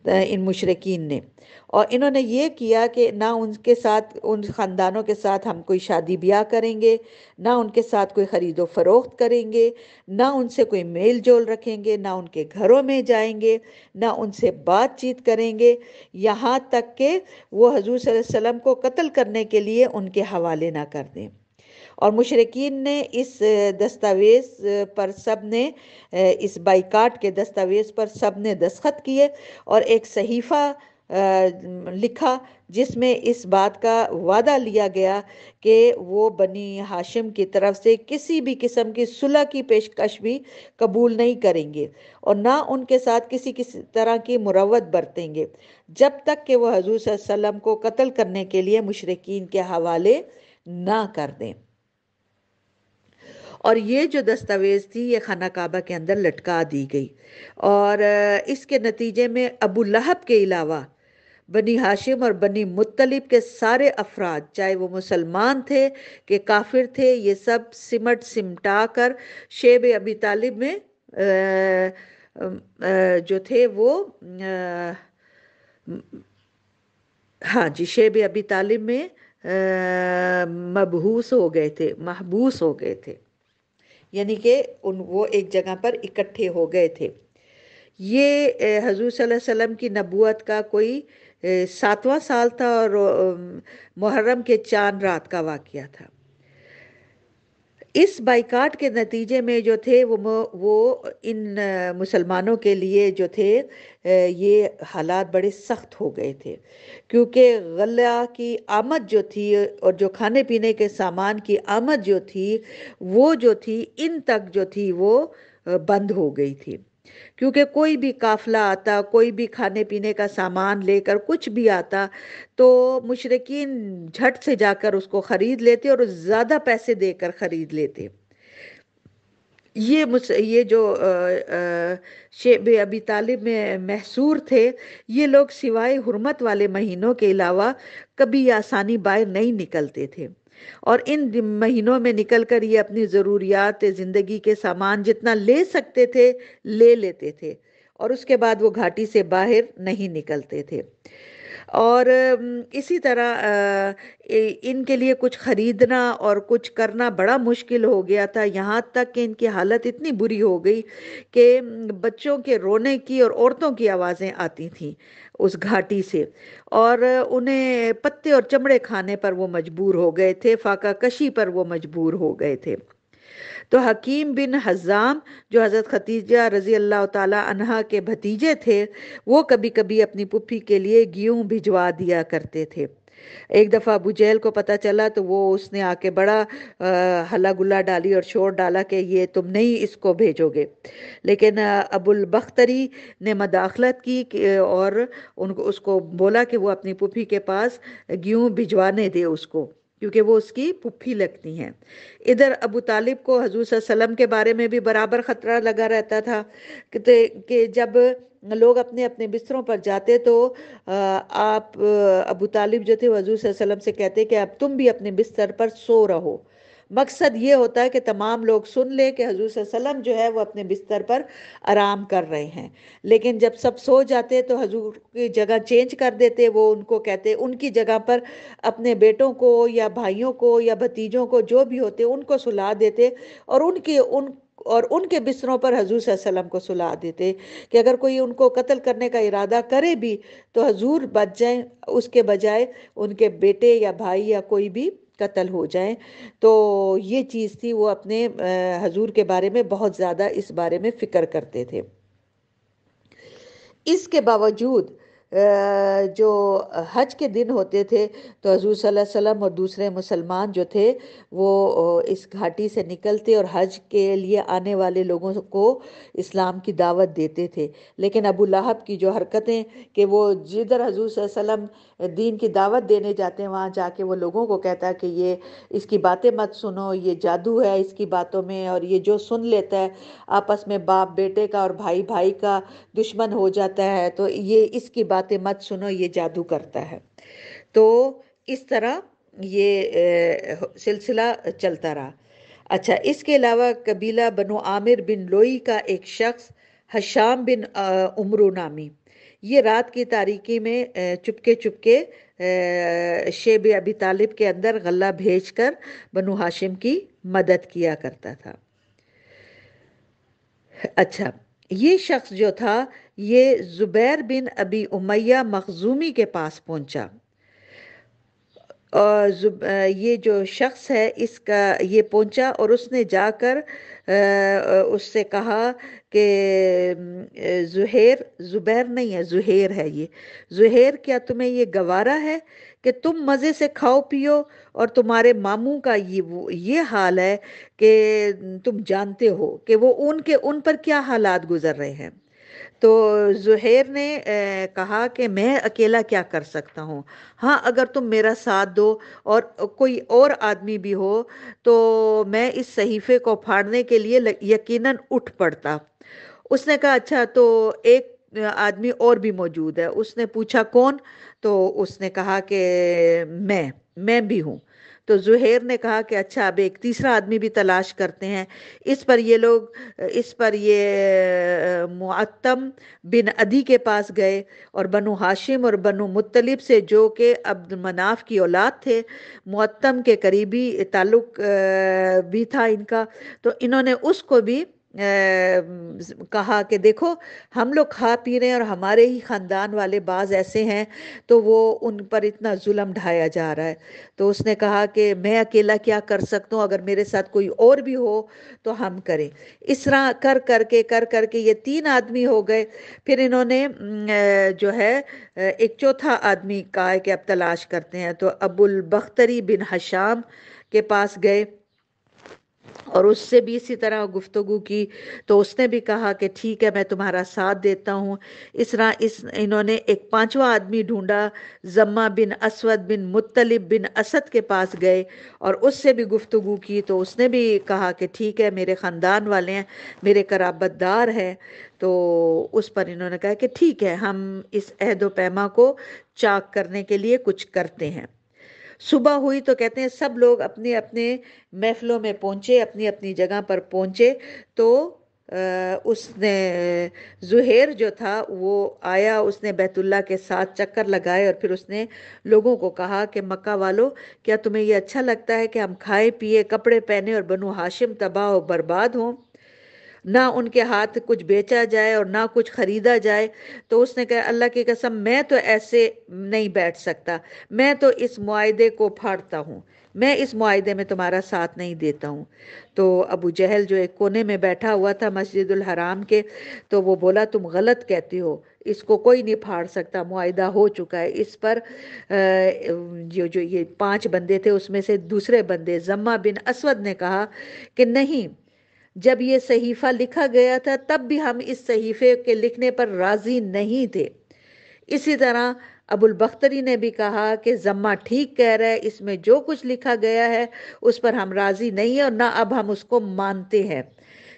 ان مشرکین نے، اور انہوں نے یہ کیا کہ نہ ان کے ساتھ، ان خاندانوں کے ساتھ ہم کوئی شادی بیاہ کریں گے، نہ ان کے ساتھ کوئی خرید و فروخت کریں گے، نہ ان سے کوئی میل جول رکھیں گے، نہ ان کے گھروں میں جائیں گے، نہ ان سے بات چیت کریں گے، یہاں تک کہ وہ حضور صلی اللہ علیہ وسلم کو قتل کرنے کے لیے ان کے حوالے نہ کر دیں۔ اور مشرکین نے اس دستاویز پر سب نے، اس بائیکاٹ کے دستاویز پر سب نے دستخط کیے اور ایک صحیفہ لکھا جس میں اس بات کا وعدہ لیا گیا کہ وہ بنی ہاشم کی طرف سے کسی بھی قسم کی صلح کی پیشکش بھی قبول نہیں کریں گے اور نہ ان کے ساتھ کسی طرح کی مروت برتیں گے جب تک کہ وہ حضور صلی اللہ علیہ وسلم کو قتل کرنے کے لیے مشرکین کے حوالے نہ کر دیں۔ اور یہ جو دستاویز تھی یہ خانہ کعبہ کے اندر لٹکا دی گئی، اور اس کے نتیجے میں ابو لہب کے علاوہ بنی ہاشم اور بنی مطلب کے سارے افراد، چاہے وہ مسلمان تھے کہ کافر تھے، یہ سب سمٹا کر شیب ابی طالب میں جو تھے وہ ہاں جی، شیب ابی طالب میں محبوس ہو گئے تھے، یعنی کہ وہ ایک جگہ پر اکٹھے ہو گئے تھے۔ یہ حضور صلی اللہ علیہ وسلم کی نبوت کا کوئی 7واں سال تھا اور محرم کے چاند رات کا واقعہ تھا۔ اس بائیکاٹ کے نتیجے میں جو تھے وہ ان مسلمانوں کے لیے جو تھے یہ حالات بڑے سخت ہو گئے تھے، کیونکہ غلہ کی آمد جو تھی اور جو کھانے پینے کے سامان کی آمد جو تھی وہ جو تھی ان تک جو تھی وہ بند ہو گئی تھی، کیونکہ کوئی بھی قافلہ آتا، کوئی بھی کھانے پینے کا سامان لے کر کچھ بھی آتا تو مشرکین جھٹ سے جا کر اس کو خرید لیتے اور زیادہ پیسے دے کر خرید لیتے۔ یہ جو شیب ابی طالب میں محصور تھے، یہ لوگ سوائے حرمت والے مہینوں کے علاوہ کبھی آسانی باہر نہیں نکلتے تھے، اور ان مہینوں میں نکل کر یہ اپنی ضروریات زندگی کے سامان جتنا لے سکتے تھے لے لیتے تھے، اور اس کے بعد وہ گھاٹی سے باہر نہیں نکلتے تھے۔ اور اسی طرح ان کے لیے کچھ خریدنا اور کچھ کرنا بڑا مشکل ہو گیا تھا، یہاں تک کہ ان کی حالت اتنی بری ہو گئی کہ بچوں کے رونے کی اور عورتوں کی آوازیں آتی تھیں اس گھاٹی سے، اور انہیں پتے اور چمڑے کھانے پر وہ مجبور ہو گئے تھے، فاقہ کشی پر وہ مجبور ہو گئے تھے۔ تو حکیم بن حزام جو حضرت خدیجہ رضی اللہ تعالی عنہا کے بھتیجے تھے، وہ کبھی کبھی اپنی پھپھی کے لیے گیہوں بھجوا دیا کرتے تھے۔ ایک دفعہ ابو جہل کو پتہ چلا تو اس نے آ کے بڑا ہلا گلا ڈالی اور شور ڈالا کہ یہ تم نہیں اس کو بھیجو گے، لیکن ابو البختری نے مداخلت کی اور اس کو بولا کہ وہ اپنی پھپھی کے پاس گیہوں بھجوانے دے اس کو، کیونکہ وہ اس کی پھپھی لگتی ہیں۔ ادھر ابو طالب کو حضور صلی اللہ علیہ وسلم کے بارے میں بھی برابر خطرہ لگا رہتا تھا کہ جب لوگ اپنے اپنے بستروں پر جاتے تو آپ ابو طالب جو تھے حضور صلی اللہ علیہ وسلم سے کہتے کہ اب تم بھی اپنے بستر پر سو رہو۔ مقصد یہ ہوتا ہے کہ تمام لوگ سن لے کہ حضور صلی اللہ علیہ وسلم جو ہے وہ اپنے بستر پر آرام کر رہے ہیں، لیکن جب سب سو جاتے تو حضور کی جگہ چینج کر دیتے، وہ ان کو کہتے ان کی جگہ پر اپنے بیٹوں کو یا بھائیوں کو یا بھتیجوں کو جو بھی ہوتے ان کو سلا دیتے، اور ان کے بستروں پر حضور صلی اللہ علیہ وسلم کو سلا دیتے کہ اگر کوئی ان کو قتل کرنے کا ارادہ کرے بھی تو حضور بچ جائیں، اس کے بجائے ان کے بیٹے یا بھائی یا کوئی بھی قتل ہو جائیں۔ تو یہ چیز تھی، وہ اپنے حضور کے بارے میں بہت زیادہ اس بارے میں فکر کرتے تھے۔ اس کے باوجود جو حج کے دن ہوتے تھے تو حضور صلی اللہ علیہ وسلم اور دوسرے مسلمان جو تھے وہ اس گھاٹی سے نکلتے اور حج کے لیے آنے والے لوگوں کو اسلام کی دعوت دیتے تھے۔ لیکن ابو لہب کی جو حرکتیں کہ وہ جدھر حضور صلی اللہ علیہ وسلم دین کی دعوت دینے جاتے ہیں وہاں جا کے وہ لوگوں کو کہتا ہے کہ یہ اس کی باتیں مت سنو، یہ جادو ہے اس کی باتوں میں، اور یہ جو سن لیتا ہے آپس میں باپ بیٹے کا اور بھائی بھائی کا دشمن ہو جاتا ہے، تو یہ اس کی باتیں مت سنو، یہ جادو کرتا ہے۔ تو اس طرح یہ سلسلہ چلتا رہا۔ اچھا، اس کے علاوہ قبیلہ بنو عامر بن لوئی کا ایک شخص حشام بن عمرو نامی، یہ رات کی تاریکی میں چپکے چپکے شیب ابی طالب کے اندر غلہ بھیج کر بنو ہاشم کی مدد کیا کرتا تھا۔ اچھا، یہ شخص جو تھا یہ زبیر بن ابی امیہ مخزومی کے پاس پہنچا، اور یہ جو شخص ہے اس کا یہ پہنچا اور اس نے جا کر اس سے کہا کہ زبیر نہیں ہے، زہیر ہے یہ، زہیر کیا تمہیں یہ گوارا ہے کہ تم مزے سے کھاؤ پیو اور تمہارے ماموں کا یہ حال ہے کہ تم جانتے ہو کہ وہ ان پر کیا حالات گزر رہے ہیں۔ تو زہیر نے کہا کہ میں اکیلا کیا کر سکتا ہوں، ہاں اگر تم میرا ساتھ دو اور کوئی اور آدمی بھی ہو تو میں اس صحیفے کو پھاڑنے کے لیے یقیناً اٹھ پڑتا۔ اس نے کہا اچھا، تو ایک آدمی اور بھی موجود ہے۔ اس نے پوچھا کون؟ تو اس نے کہا کہ میں بھی ہوں۔ تو زہیر نے کہا کہ اچھا، اب ایک تیسرا آدمی بھی تلاش کرتے ہیں۔ اس پر یہ معتم بن عدی کے پاس گئے اور بنو ہاشم اور بنو مطلب سے جو کہ عبد مناف کی اولاد تھے، معتم کے قریبی تعلق بھی تھا ان کا، تو انہوں نے اس کو بھی کہا کہ دیکھو ہم لوگ کھا پی رہے ہیں اور ہمارے ہی خاندان والے بعض ایسے ہیں تو وہ ان پر اتنا ظلم ڈھایا جا رہا ہے۔ تو اس نے کہا کہ میں اکیلا کیا کر سکتا ہوں، اگر میرے ساتھ کوئی اور بھی ہو تو ہم کریں۔ اس طرح کر کے یہ 3 آدمی ہو گئے۔ پھر انہوں نے جو ہے ایک چوتھا آدمی کہا کہ اب تلاش کرتے ہیں، تو ابو البختری بن حشام کے پاس گئے اور اس سے بھی اسی طرح گفتگو کی، تو اس نے بھی کہا کہ ٹھیک ہے میں تمہارا ساتھ دیتا ہوں۔ اس طرح انہوں نے ایک 5واں آدمی ڈھونڈا، زمہ بن اسود بن مطلب بن اسد کے پاس گئے اور اس سے بھی گفتگو کی، تو اس نے بھی کہا کہ ٹھیک ہے میرے خاندان والے ہیں، میرے قرابت دار ہیں۔ تو اس پر انہوں نے کہا کہ ٹھیک ہے ہم اس عہد و پیما کو چاک کرنے کے لیے کچھ کرتے ہیں۔ صبح ہوئی تو کہتے ہیں سب لوگ اپنے اپنے محفلوں میں پہنچے، اپنی اپنی جگہ پر پہنچے، تو اس نے زہیر جو تھا وہ آیا، اس نے بیت اللہ کے ساتھ چکر لگائے اور پھر اس نے لوگوں کو کہا کہ مکہ والو کیا تمہیں یہ اچھا لگتا ہے کہ ہم کھائے پیے کپڑے پہنے اور بنو ہاشم تباہ و برباد ہوں، نہ ان کے ہاتھ کچھ بیچا جائے اور نہ کچھ خریدا جائے؟ تو اس نے کہا اللہ کی قسم میں تو ایسے نہیں بیٹھ سکتا، میں تو اس معاہدے کو پھاڑتا ہوں، میں اس معاہدے میں تمہارا ساتھ نہیں دیتا ہوں۔ تو ابو جہل جو ایک کونے میں بیٹھا ہوا تھا مسجد الحرام کے، تو وہ بولا تم غلط کہتے ہو، اس کو کوئی نہیں پھاڑ سکتا، معاہدہ ہو چکا ہے۔ اس پر جو یہ 5 بندے تھے اس میں سے دوسرے بندے زمہ بن اسود نے کہا کہ نہیں، جب یہ صحیفہ لکھا گیا تھا تب بھی ہم اس صحیفے کے لکھنے پر راضی نہیں تھے۔ اسی طرح ابو البختری نے بھی کہا کہ زمہ ٹھیک کہہ رہا ہے، اس میں جو کچھ لکھا گیا ہے اس پر ہم راضی نہیں ہیں اور نہ اب ہم اس کو مانتے ہیں۔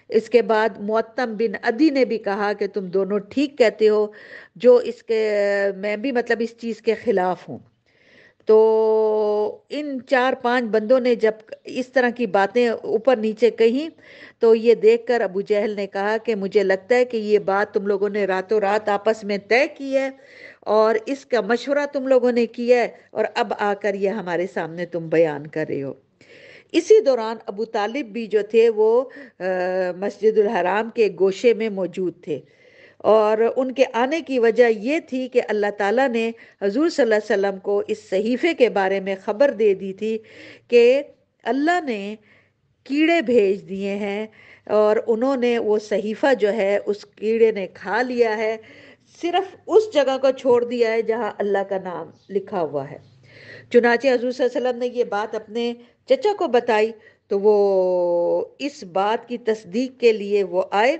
اس کے بعد معتم بن عدی نے بھی کہا کہ تم دونوں ٹھیک کہتے ہو، جو اس کے میں بھی مطلب اس چیز کے خلاف ہوں۔ تو ان 4-5 بندوں نے جب اس طرح کی باتیں اوپر نیچے کہیں تو یہ دیکھ کر ابو جہل نے کہا کہ مجھے لگتا ہے کہ یہ بات تم لوگوں نے راتوں رات آپس میں طے کی ہے اور اس کا مشورہ تم لوگوں نے کیا ہے اور اب آ کر یہ ہمارے سامنے تم بیان کر رہے ہو۔ اسی دوران ابو طالب بھی جو تھے وہ مسجد الحرام کے گوشے میں موجود تھے، اور ان کے آنے کی وجہ یہ تھی کہ اللہ تعالیٰ نے حضور صلی اللہ علیہ وسلم کو اس صحیفے کے بارے میں خبر دے دی تھی کہ اللہ نے کیڑے بھیج دیے ہیں اور انہوں نے وہ صحیفہ جو ہے اس کیڑے نے کھا لیا ہے، صرف اس جگہ کو چھوڑ دیا ہے جہاں اللہ کا نام لکھا ہوا ہے۔ چنانچہ حضور صلی اللہ علیہ وسلم نے یہ بات اپنے چچا کو بتائی، تو وہ اس بات کی تصدیق کے لیے وہ آئے،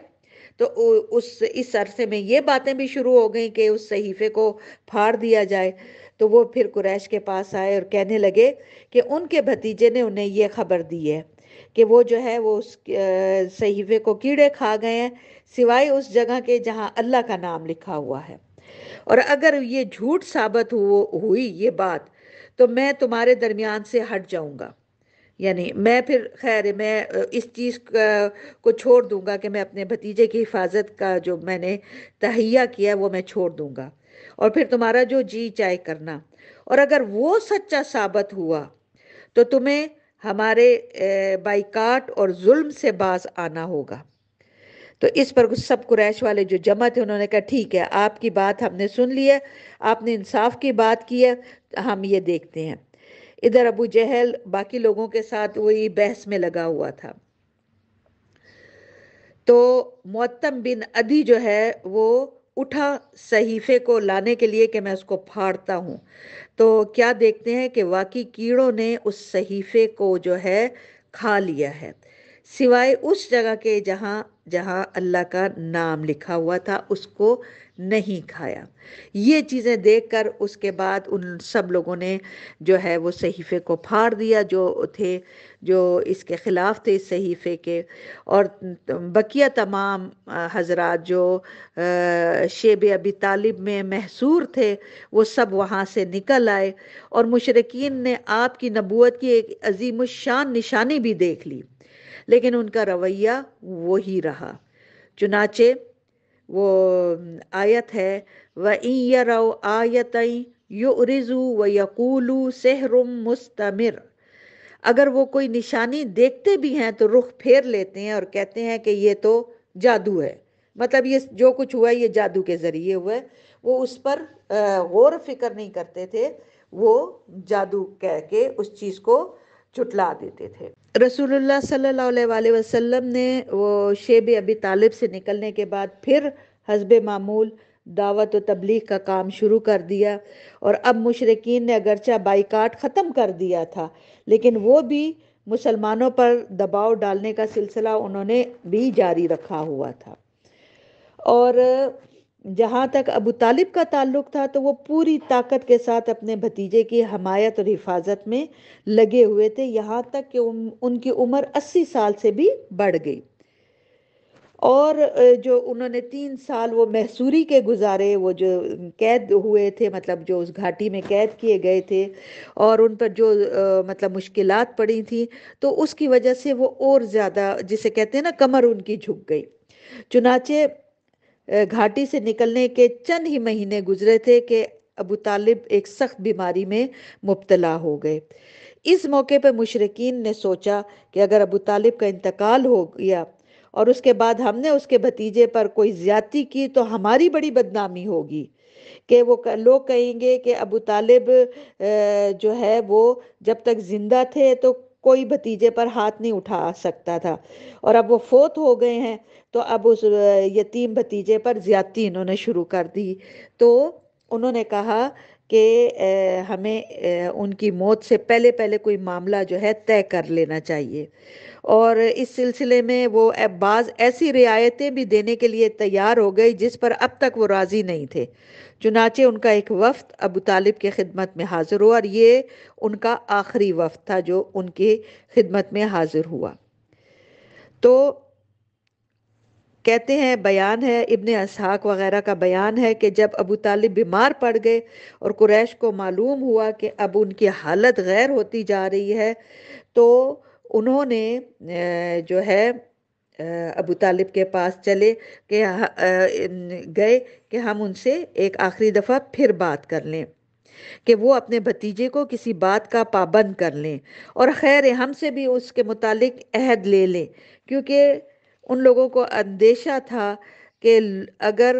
تو اس عرصے میں یہ باتیں بھی شروع ہو گئیں کہ اس صحیفے کو پھاڑ دیا جائے۔ تو وہ پھر قریش کے پاس آئے اور کہنے لگے کہ ان کے بھتیجے نے انہیں یہ خبر دی ہے کہ وہ جو ہے وہ اس صحیفے کو کیڑے کھا گئے ہیں، سوائے اس جگہ کے جہاں اللہ کا نام لکھا ہوا ہے، اور اگر یہ جھوٹ ثابت ہوئی یہ بات، تو میں تمہارے درمیان سے ہٹ جاؤں گا، یعنی میں پھر خیر میں اس چیز کو چھوڑ دوں گا کہ میں اپنے بھتیجے کی حفاظت کا جو میں نے تہیہ کیا وہ میں چھوڑ دوں گا، اور پھر تمہارا جو جی چاہے کرنا، اور اگر وہ سچا ثابت ہوا تو تمہیں ہمارے بائیکاٹ اور ظلم سے باز آنا ہوگا۔ تو اس پر سب قریش والے جو جمع تھے انہوں نے کہا ٹھیک ہے، آپ کی بات ہم نے سن لی ہے، آپ نے انصاف کی بات کی ہے، ہم یہ دیکھتے ہیں۔ ادھر ابو جہل باقی لوگوں کے ساتھ وہی بحث میں لگا ہوا تھا۔ تو معتم بن عدی جو ہے وہ اٹھا صحیفے کو لانے کے لیے کہ میں اس کو پھاڑتا ہوں، تو کیا دیکھتے ہیں کہ واقعی کیڑوں نے اس صحیفے کو جو ہے کھا لیا ہے، سوائے اس جگہ کے جہاں جہاں اللہ کا نام لکھا ہوا تھا اس کو نہیں کھایا۔ یہ چیزیں دیکھ کر اس کے بعد ان سب لوگوں نے جو ہے وہ صحیفے کو پھاڑ دیا، جو تھے جو اس کے خلاف تھے اس صحیفے کے، اور بقیہ تمام حضرات جو شیب ابی طالب میں محصور تھے وہ سب وہاں سے نکل آئے، اور مشرکین نے آپ کی نبوت کی ایک عظیم الشان نشانی بھی دیکھ لی، لیکن ان کا رویہ وہی رہا۔ چنانچہ وہ آیت ہے وَإِن يَرَوْا آیَةً يُعْرِضُوا وَيَقُولُوا سِحْرٌ مُسْتَمِرٌ، اگر وہ کوئی نشانی دیکھتے بھی ہیں تو رخ پھیر لیتے ہیں اور کہتے ہیں کہ یہ تو جادو ہے، مطلب یہ جو کچھ ہوا ہے یہ جادو کے ذریعے ہوا ہے، وہ اس پر غور و فکر نہیں کرتے تھے، وہ جادو کہہ کے اس چیز کو جھٹلا دیتے تھے۔ رسول اللہ صلی اللہ علیہ وآلہ وسلم نے وہ شیب ابی طالب سے نکلنے کے بعد پھر حسب معمول دعوت و تبلیغ کا کام شروع کر دیا، اور اب مشرکین نے اگرچہ بائیکاٹ ختم کر دیا تھا لیکن وہ بھی مسلمانوں پر دباؤ ڈالنے کا سلسلہ انہوں نے بھی جاری رکھا ہوا تھا، اور جہاں تک ابو طالب کا تعلق تھا تو وہ پوری طاقت کے ساتھ اپنے بھتیجے کی حمایت اور حفاظت میں لگے ہوئے تھے، یہاں تک کہ ان کی عمر 80 سال سے بھی بڑھ گئی، اور جو انہوں نے 3 سال وہ محصوری کے گزارے، وہ جو قید ہوئے تھے، مطلب جو اس گھاٹی میں قید کیے گئے تھے، اور ان پر جو مطلب مشکلات پڑی تھیں، تو اس کی وجہ سے وہ اور زیادہ جسے کہتے ہیں نا کمر ان کی جھک گئی۔ چنانچہ گھاٹی سے نکلنے کے چند ہی مہینے گزرے تھے کہ ابو طالب ایک سخت بیماری میں مبتلا ہو گئے۔ اس موقع پہ مشرکین نے سوچا کہ اگر ابو طالب کا انتقال ہو گیا اور اس کے بعد ہم نے اس کے بھتیجے پر کوئی زیادتی کی تو ہماری بڑی بدنامی ہوگی، کہ وہ لوگ کہیں گے کہ ابو طالب جو ہے وہ جب تک زندہ تھے تو کوئی بھتیجے پر ہاتھ نہیں اٹھا سکتا تھا، اور اب وہ فوت ہو گئے ہیں تو اب اس یتیم بھتیجے پر زیادتی انہوں نے شروع کر دی۔ تو انہوں نے کہا کہ ہمیں ان کی موت سے پہلے پہلے کوئی معاملہ جو ہے طے کر لینا چاہیے، اور اس سلسلے میں وہ بعض ایسی رعایتیں بھی دینے کے لیے تیار ہو گئی جس پر اب تک وہ راضی نہیں تھے۔ چنانچہ ان کا ایک وفد ابو طالب کے خدمت میں حاضر ہوا، اور یہ ان کا آخری وفد تھا جو ان کی خدمت میں حاضر ہوا۔ تو کہتے ہیں، بیان ہے، ابن اسحاق وغیرہ کا بیان ہے کہ جب ابو طالب بیمار پڑ گئے اور قریش کو معلوم ہوا کہ اب ان کی حالت غیر ہوتی جا رہی ہے، تو انہوں نے جو ہے ابو طالب کے پاس چلے کہ گئے کہ ہم ان سے ایک آخری دفعہ پھر بات کر لیں کہ وہ اپنے بھتیجے کو کسی بات کا پابند کر لیں، اور خیر ہم سے بھی اس کے متعلق عہد لے لیں، کیونکہ ان لوگوں کو اندیشہ تھا کہ اگر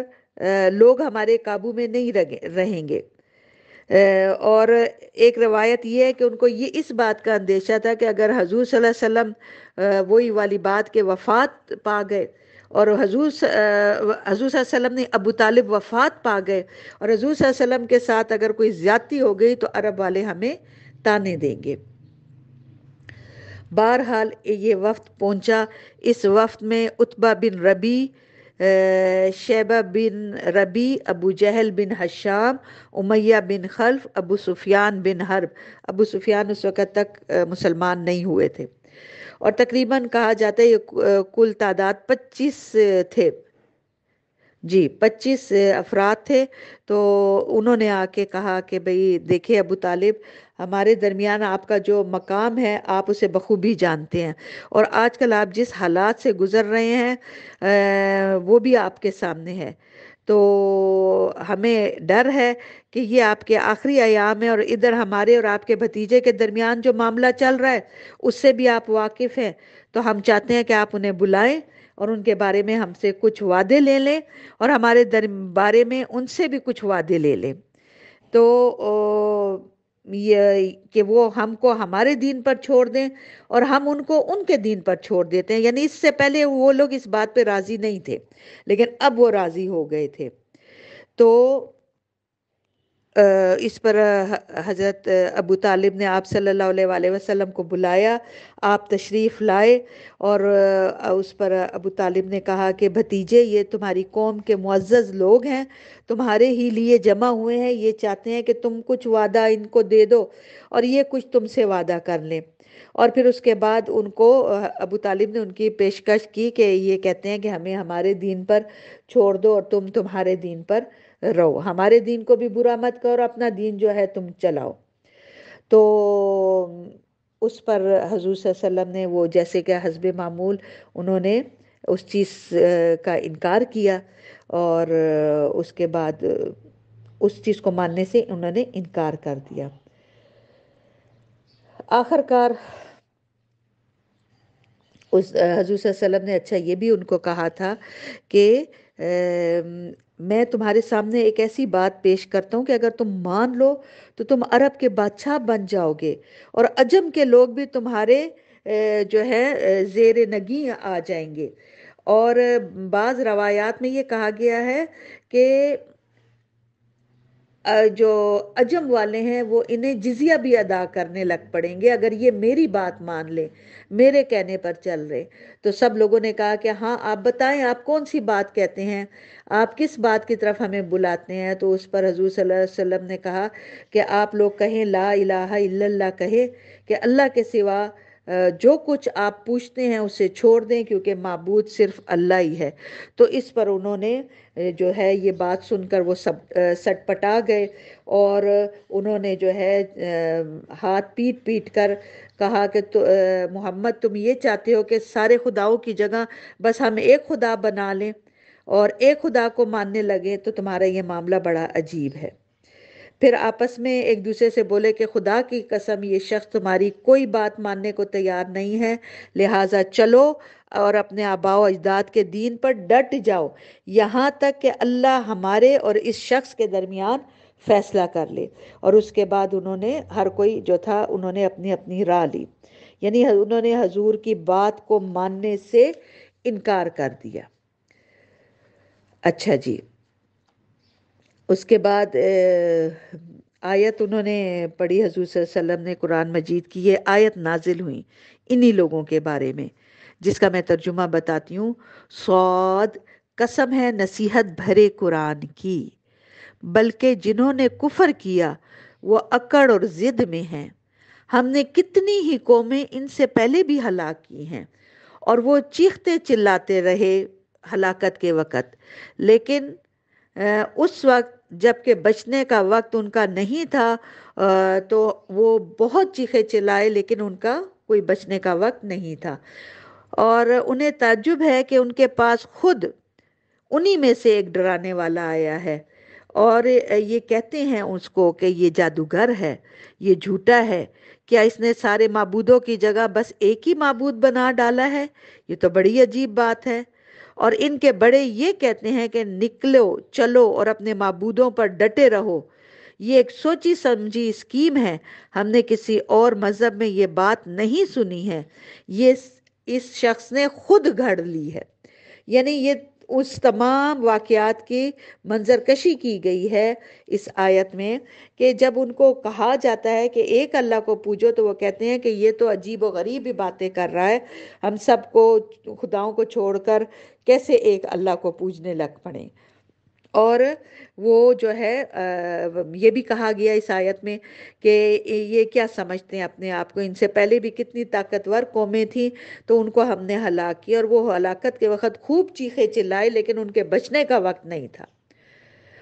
لوگ ہمارے قابو میں نہیں رہیں گے، اور ایک روایت یہ ہے کہ ان کو یہ اس بات کا اندیشہ تھا کہ اگر حضور صلی اللہ علیہ وسلم وہی والی بات کے وفات پا گئے اور حضور صلی اللہ علیہ وسلم نے ابو طالب وفات پا گئے، اور حضور صلی اللہ علیہ وسلم کے ساتھ اگر کوئی زیادتی ہو گئی تو عرب والے ہمیں تانے دیں گے۔ بہرحال یہ وفد پہنچا۔ اس وفد میں عتبہ بن ربی، شیبہ بن ربی، ابو جہل بن ہشام، امیہ بن خلف، ابو سفیان بن حرب۔ ابو سفیان اس وقت تک مسلمان نہیں ہوئے تھے، اور تقریباً کہا جاتا ہے یہ کل تعداد 25 تھے، جی 25 افراد تھے۔ تو انہوں نے آ کے کہا کہ بھئی دیکھیں ابو طالب، ہمارے درمیان آپ کا جو مقام ہے آپ اسے بخوبی جانتے ہیں، اور آج کل آپ جس حالات سے گزر رہے ہیں وہ بھی آپ کے سامنے ہے، تو ہمیں ڈر ہے کہ یہ آپ کے آخری ایام ہے، اور ادھر ہمارے اور آپ کے بھتیجے کے درمیان جو معاملہ چل رہا ہے اس سے بھی آپ واقف ہیں، تو ہم چاہتے ہیں کہ آپ انہیں بلائیں اور ان کے بارے میں ہم سے کچھ وعدے لے لیں، اور ہمارے بارے میں ان سے بھی کچھ وعدے لے لیں، تو یہ کہ وہ ہم کو ہمارے دین پر چھوڑ دیں اور ہم ان کو ان کے دین پر چھوڑ دیتے ہیں۔ یعنی اس سے پہلے وہ لوگ اس بات پہ راضی نہیں تھے، لیکن اب وہ راضی ہو گئے تھے۔ تو اس پر حضرت ابو طالب نے آپ صلی اللہ علیہ وآلہ وسلم کو بلایا، آپ تشریف لائے، اور اس پر ابو طالب نے کہا کہ بھتیجے یہ تمہاری قوم کے معزز لوگ ہیں، تمہارے ہی لیے جمع ہوئے ہیں، یہ چاہتے ہیں کہ تم کچھ وعدہ ان کو دے دو اور یہ کچھ تم سے وعدہ کر لیں۔ اور پھر اس کے بعد ان کو ابو طالب نے ان کی پیشکش کی کہ یہ کہتے ہیں کہ ہمیں ہمارے دین پر چھوڑ دو اور تم تمہارے دین پر رہو، ہمارے دین کو بھی برا مت کرو، اپنا دین جو ہے تم چلاؤ۔ تو اس پر حضور صلی اللہ علیہ وسلم نے وہ جیسے کہ حسب معمول انہوں نے اس چیز کا انکار کیا، اور اس کے بعد اس چیز کو ماننے سے انہوں نے انکار کر دیا۔ آخر کار اس حضور صلی اللہ علیہ وسلم نے اچھا یہ بھی ان کو کہا تھا کہ میں تمہارے سامنے ایک ایسی بات پیش کرتا ہوں کہ اگر تم مان لو تو تم عرب کے بادشاہ بن جاؤ گے، اور عجم کے لوگ بھی تمہارے جو ہے زیر نگیں آ جائیں گے۔ اور بعض روایات میں یہ کہا گیا ہے کہ جو عجم والے ہیں وہ انہیں جزیہ بھی ادا کرنے لگ پڑیں گے اگر یہ میری بات مان لیں، میرے کہنے پر چل رہے۔ تو سب لوگوں نے کہا کہ ہاں آپ بتائیں آپ کون سی بات کہتے ہیں، آپ کس بات کی طرف ہمیں بلاتے ہیں؟ تو اس پر حضور صلی اللہ علیہ وسلم نے کہا کہ آپ لوگ کہیں لا الہ الا اللہ، کہے کہ اللہ کے سوا جو کچھ آپ پوچھتے ہیں اسے چھوڑ دیں، کیونکہ معبود صرف اللہ ہی ہے۔ تو اس پر انہوں نے جو ہے یہ بات سن کر وہ سب سٹ پٹا گئے، اور انہوں نے جو ہے ہاتھ پیٹ پیٹ کر کہا کہ محمد تم یہ چاہتے ہو کہ سارے خداؤں کی جگہ بس ہم ایک خدا بنا لیں اور ایک خدا کو ماننے لگیں، تو تمہارا یہ معاملہ بڑا عجیب ہے۔ پھر آپس میں ایک دوسرے سے بولے کہ خدا کی قسم یہ شخص تمہاری کوئی بات ماننے کو تیار نہیں ہے، لہٰذا چلو اور اپنے آباء و اجداد کے دین پر ڈٹ جاؤ یہاں تک کہ اللہ ہمارے اور اس شخص کے درمیان فیصلہ کر لے۔ اور اس کے بعد انہوں نے ہر کوئی جو تھا انہوں نے اپنی اپنی راہ لی، یعنی انہوں نے حضور کی بات کو ماننے سے انکار کر دیا۔ اچھا جی، اس کے بعد آیت انہوں نے پڑھی، حضور صلی اللہ علیہ وسلم نے قرآن مجید کی یہ آیت نازل ہوئی انہی لوگوں کے بارے میں، جس کا میں ترجمہ بتاتی ہوں۔ صاد، قسم ہے نصیحت بھرے قرآن کی، بلکہ جنہوں نے کفر کیا وہ اکڑ اور ضد میں ہیں، ہم نے کتنی ہی قومیں ان سے پہلے بھی ہلاک کی ہیں، اور وہ چیختے چلاتے رہے ہلاکت کے وقت، لیکن اس وقت جب کہ بچنے کا وقت ان کا نہیں تھا تو وہ بہت چیخے چلائے، لیکن ان کا کوئی بچنے کا وقت نہیں تھا، اور انہیں تعجب ہے کہ ان کے پاس خود انہی میں سے ایک ڈرانے والا آیا ہے، اور یہ کہتے ہیں اس کو کہ یہ جادوگر ہے، یہ جھوٹا ہے، کیا اس نے سارے معبودوں کی جگہ بس ایک ہی معبود بنا ڈالا ہے؟ یہ تو بڑی عجیب بات ہے۔ اور ان کے بڑے یہ کہتے ہیں کہ نکلو چلو اور اپنے معبودوں پر ڈٹے رہو، یہ ایک سوچی سمجھی اسکیم ہے، ہم نے کسی اور مذہب میں یہ بات نہیں سنی ہے، یہ اس شخص نے خود گھڑ لی ہے۔ یعنی یہ اس تمام واقعات کی منظر کشی کی گئی ہے اس آیت میں، کہ جب ان کو کہا جاتا ہے کہ ایک اللہ کو پوجو تو وہ کہتے ہیں کہ یہ تو عجیب و غریب ہی باتیں کر رہا ہے، ہم سب کو خداؤں کو چھوڑ کر کیسے ایک اللہ کو پوجنے لگ پڑیں۔ اور وہ جو ہے یہ بھی کہا گیا اس آیت میں کہ یہ کیا سمجھتے ہیں اپنے آپ کو، ان سے پہلے بھی کتنی طاقتور قومیں تھیں تو ان کو ہم نے ہلاک کیا، اور وہ ہلاکت کے وقت خوب چیخے چلائے لیکن ان کے بچنے کا وقت نہیں تھا۔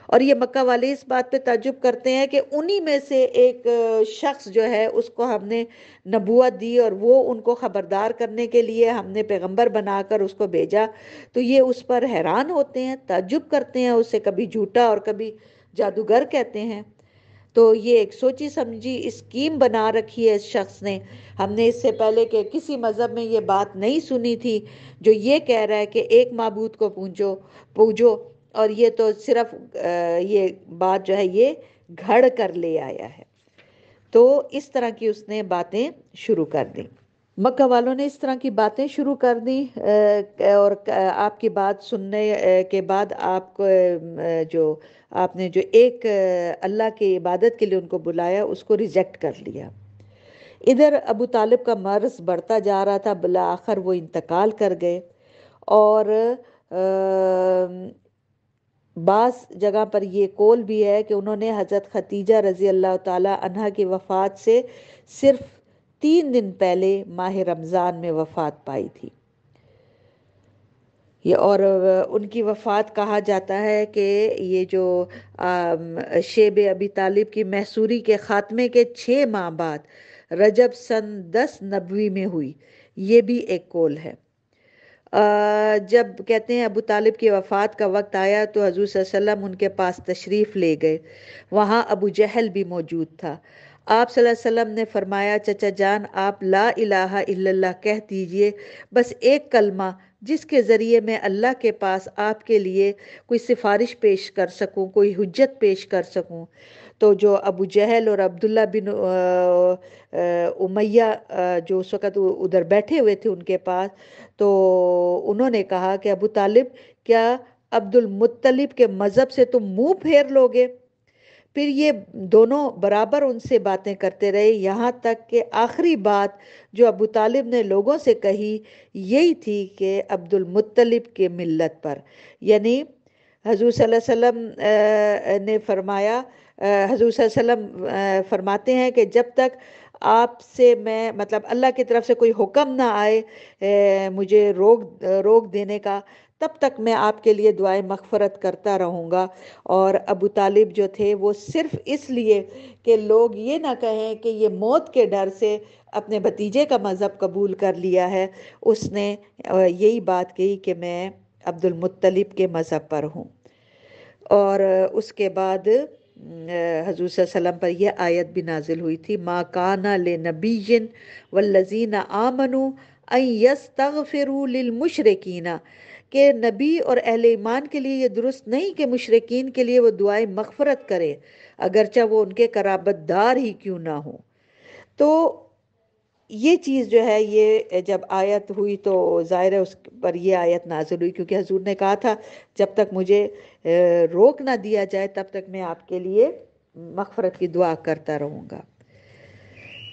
اور یہ مکہ والے اس بات پہ تعجب کرتے ہیں کہ انہی میں سے ایک شخص جو ہے اس کو ہم نے نبوت دی اور وہ ان کو خبردار کرنے کے لیے ہم نے پیغمبر بنا کر اس کو بھیجا، تو یہ اس پر حیران ہوتے ہیں، تعجب کرتے ہیں، اسے کبھی جھوٹا اور کبھی جادوگر کہتے ہیں۔ تو یہ ایک سوچی سمجھی اسکیم بنا رکھی ہے اس شخص نے۔ ہم نے اس سے پہلے کہ کسی مذہب میں یہ بات نہیں سنی تھی جو یہ کہہ رہا ہے کہ ایک معبود کو پوجو، اور یہ تو صرف یہ بات جو ہے یہ گھڑ کر لے آیا ہے۔ تو اس طرح کی اس نے باتیں شروع کر دیں، مکہ والوں نے اس طرح کی باتیں شروع کر دیں، اور آپ کی بات سننے کے بعد آپ کو جو آپ نے جو ایک اللہ کی عبادت کے لیے ان کو بلایا اس کو ریجیکٹ کر لیا۔ ادھر ابو طالب کا مرض بڑھتا جا رہا تھا، بالآخر وہ انتقال کر گئے، اور بعض جگہ پر یہ قول بھی ہے کہ انہوں نے حضرت خدیجہ رضی اللہ تعالی عنہ کی وفات سے صرف 3 دن پہلے ماہ رمضان میں وفات پائی تھی۔ اور ان کی وفات کہا جاتا ہے کہ یہ جو شیب ابی طالب کی محصوری کے خاتمے کے 6 ماہ بعد رجب سن 10 نبوی میں ہوئی، یہ بھی ایک قول ہے۔ جب کہتے ہیں ابو طالب کی وفات کا وقت آیا تو حضور صلی اللہ علیہ وسلم ان کے پاس تشریف لے گئے، وہاں ابو جہل بھی موجود تھا۔ آپ صلی اللہ علیہ وسلم نے فرمایا، چچا جان آپ لا الہ الا اللہ کہہ دیجئے، بس ایک کلمہ جس کے ذریعے میں اللہ کے پاس آپ کے لیے کوئی سفارش پیش کر سکوں، کوئی حجت پیش کر سکوں۔ تو جو ابو جہل اور عبداللہ بن امیہ جو اس وقت ادھر بیٹھے ہوئے تھے ان کے پاس، تو انہوں نے کہا کہ ابو طالب کیا عبد المطلب کے مذہب سے تم منہ پھیر لوگے؟ پھر یہ دونوں برابر ان سے باتیں کرتے رہے، یہاں تک کہ آخری بات جو ابو طالب نے لوگوں سے کہی یہی تھی کہ عبد المطلب کے ملت پر، یعنی حضور صلی اللہ علیہ وسلم نے فرمایا، حضور صلی اللہ علیہ وسلم فرماتے ہیں کہ جب تک آپ سے میں مطلب اللہ کی طرف سے کوئی حکم نہ آئے مجھے روک دینے کا، تب تک میں آپ کے لیے دعائیں مغفرت کرتا رہوں گا۔ اور ابو طالب جو تھے وہ صرف اس لیے کہ لوگ یہ نہ کہیں کہ یہ موت کے ڈر سے اپنے بھتیجے کا مذہب قبول کر لیا ہے، اس نے یہی بات کہی کہ میں عبد المطلب کے مذہب پر ہوں۔ اور اس کے بعد حضور صلی اللہ علیہ وسلم پر یہ آیت بھی نازل ہوئی تھی، ما کان لنبی والذین آمنوا ان یستغفروا للمشرکین، کہ نبی اور اہل ایمان کے لیے یہ درست نہیں کہ مشرکین کے لیے وہ دعائیں مغفرت کرے اگرچہ وہ ان کے قرابت دار ہی کیوں نہ ہوں۔ تو یہ چیز جو ہے یہ جب آیت ہوئی تو ظاہر ہے اس پر یہ آیت نازل ہوئی، کیونکہ حضور نے کہا تھا جب تک مجھے روک نہ دیا جائے تب تک میں آپ کے لیے مغفرت کی دعا کرتا رہوں گا۔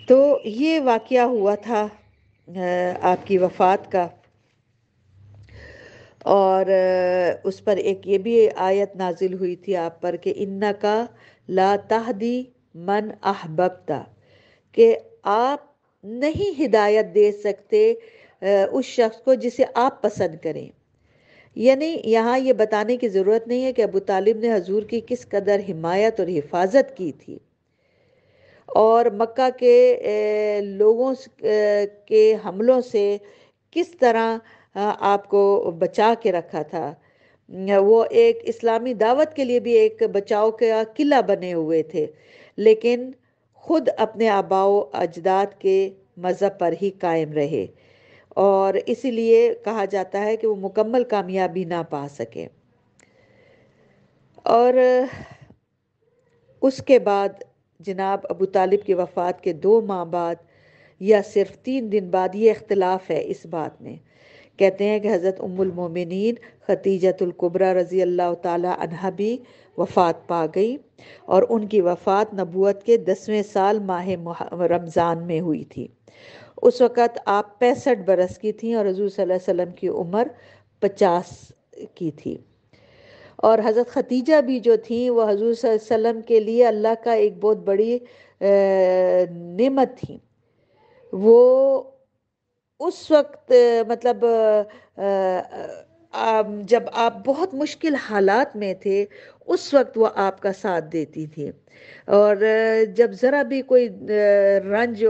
تو یہ واقعہ ہوا تھا آپ کی وفات کا، اور اس پر ایک یہ بھی آیت نازل ہوئی تھی آپ پر کہ انکا لا تہدی من احببت، کہ آپ نہیں ہدایت دے سکتے اس شخص کو جسے آپ پسند کریں۔ یعنی یہاں یہ بتانے کی ضرورت نہیں ہے کہ ابو طالب نے حضور کی کس قدر حمایت اور حفاظت کی تھی، اور مکہ کے لوگوں کے حملوں سے کس طرح آپ کو بچا کے رکھا تھا۔ وہ ایک اسلامی دعوت کے لیے بھی ایک بچاؤ کا قلعہ بنے ہوئے تھے، لیکن خود اپنے آباء و اجداد کے مذہب پر ہی قائم رہے، اور اسی لیے کہا جاتا ہے کہ وہ مکمل کامیابی نہ پا سکے۔ اور اس کے بعد جناب ابو طالب کی وفات کے 2 ماہ بعد یا صرف 3 دن بعد، یہ اختلاف ہے اس بات میں کہتے ہیں کہ حضرت ام المومنین خدیجۃ الکبریٰ رضی اللہ تعالی عنہا بھی وفات پا گئی، اور ان کی وفات نبوت کے 10ویں سال ماہ رمضان میں ہوئی تھی۔ اس وقت آپ 65 برس کی تھیں اور حضور صلی اللہ علیہ وسلم کی عمر 50 کی تھی۔ اور حضرت خدیجہ بھی جو تھیں وہ حضور صلی اللہ علیہ وسلم کے لیے اللہ کا ایک بہت بڑی نعمت تھیں۔ وہ اس وقت مطلب جب آپ بہت مشکل حالات میں تھے اس وقت وہ آپ کا ساتھ دیتی تھی، اور جب ذرا بھی کوئی رنج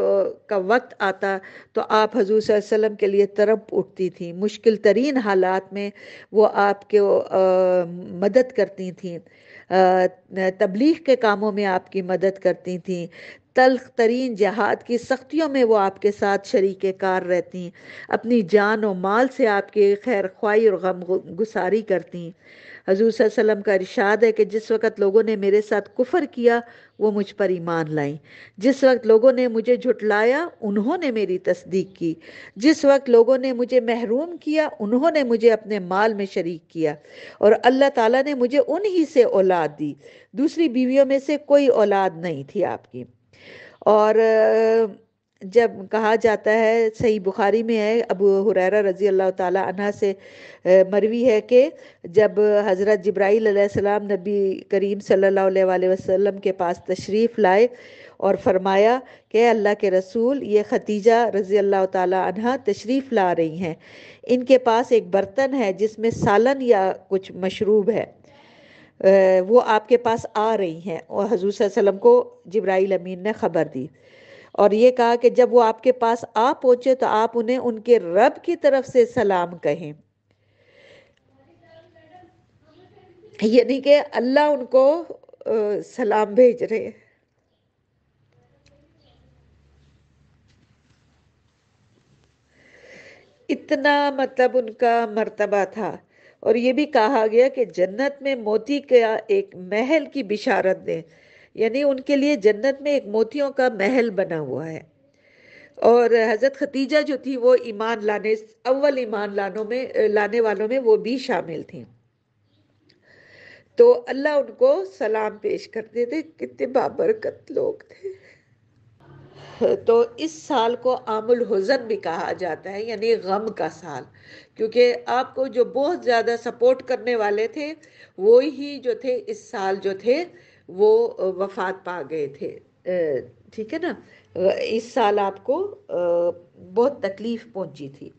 کا وقت آتا تو آپ حضور صلی اللہ علیہ وسلم کے لیے تڑپ اٹھتی تھیں۔ مشکل ترین حالات میں وہ آپ کے مدد کرتی تھیں، تبلیغ کے کاموں میں آپ کی مدد کرتی تھیں، تلخ ترین جہاد کی سختیوں میں وہ آپ کے ساتھ شریک کار رہتی، اپنی جان و مال سے آپ کے خیر خواہی اور غم گساری کرتی۔ حضور صلی اللہ علیہ وسلم کا ارشاد ہے کہ جس وقت لوگوں نے میرے ساتھ کفر کیا وہ مجھ پر ایمان لائیں، جس وقت لوگوں نے مجھے جھٹلایا انہوں نے میری تصدیق کی، جس وقت لوگوں نے مجھے محروم کیا انہوں نے مجھے اپنے مال میں شریک کیا، اور اللہ تعالیٰ نے مجھے انہی سے اولاد دی، دوسری بیویوں میں سے کوئی اولاد نہیں تھی آپ کی۔ اور جب کہا جاتا ہے، صحیح بخاری میں ہے، ابو ہریرہ رضی اللہ تعالی عنہ سے مروی ہے کہ جب حضرت جبرائیل علیہ السلام نبی کریم صلی اللہ علیہ وآلہ وسلم کے پاس تشریف لائے اور فرمایا کہ اللہ کے رسول، یہ خدیجہ رضی اللہ تعالی عنہ تشریف لا رہی ہیں، ان کے پاس ایک برتن ہے جس میں سالن یا کچھ مشروب ہے، وہ آپ کے پاس آ رہی ہیں، اور حضور صلی اللہ علیہ وسلم کو جبرائیل امین نے خبر دی، اور یہ کہا کہ جب وہ آپ کے پاس آ پہنچے تو آپ انہیں ان کے رب کی طرف سے سلام کہیں، یعنی کہ اللہ ان کو سلام بھیج رہے ہیں۔ اتنا مطلب ان کا مرتبہ تھا، اور یہ بھی کہا گیا کہ جنت میں موتی کا ایک محل کی بشارت دیں، یعنی ان کے لیے جنت میں ایک موتیوں کا محل بنا ہوا ہے۔ اور حضرت خدیجہ جو تھی وہ اول ایمان لانے والوں میں وہ بھی شامل تھیں، تو اللہ ان کو سلام پیش کرتے تھے، کتنے بابرکت لوگ تھے۔ تو اس سال کو عام الحزن بھی کہا جاتا ہے، یعنی غم کا سال، کیونکہ آپ کو جو بہت زیادہ سپورٹ کرنے والے تھے وہی جو تھے اس سال جو تھے وہ وفات پا گئے تھے۔ ٹھیک ہے نا، اس سال آپ کو بہت تکلیف پہنچی تھی۔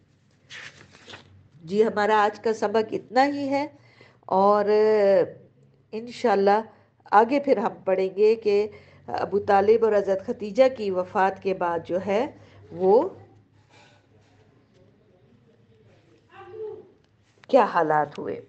جی، ہمارا آج کا سبق اتنا ہی ہے، اور انشاءاللہ آگے پھر ہم پڑھیں گے کہ ابو طالب اور حضرت خدیجہ کی وفات کے بعد جو ہے وہ کیا حالات ہوئے۔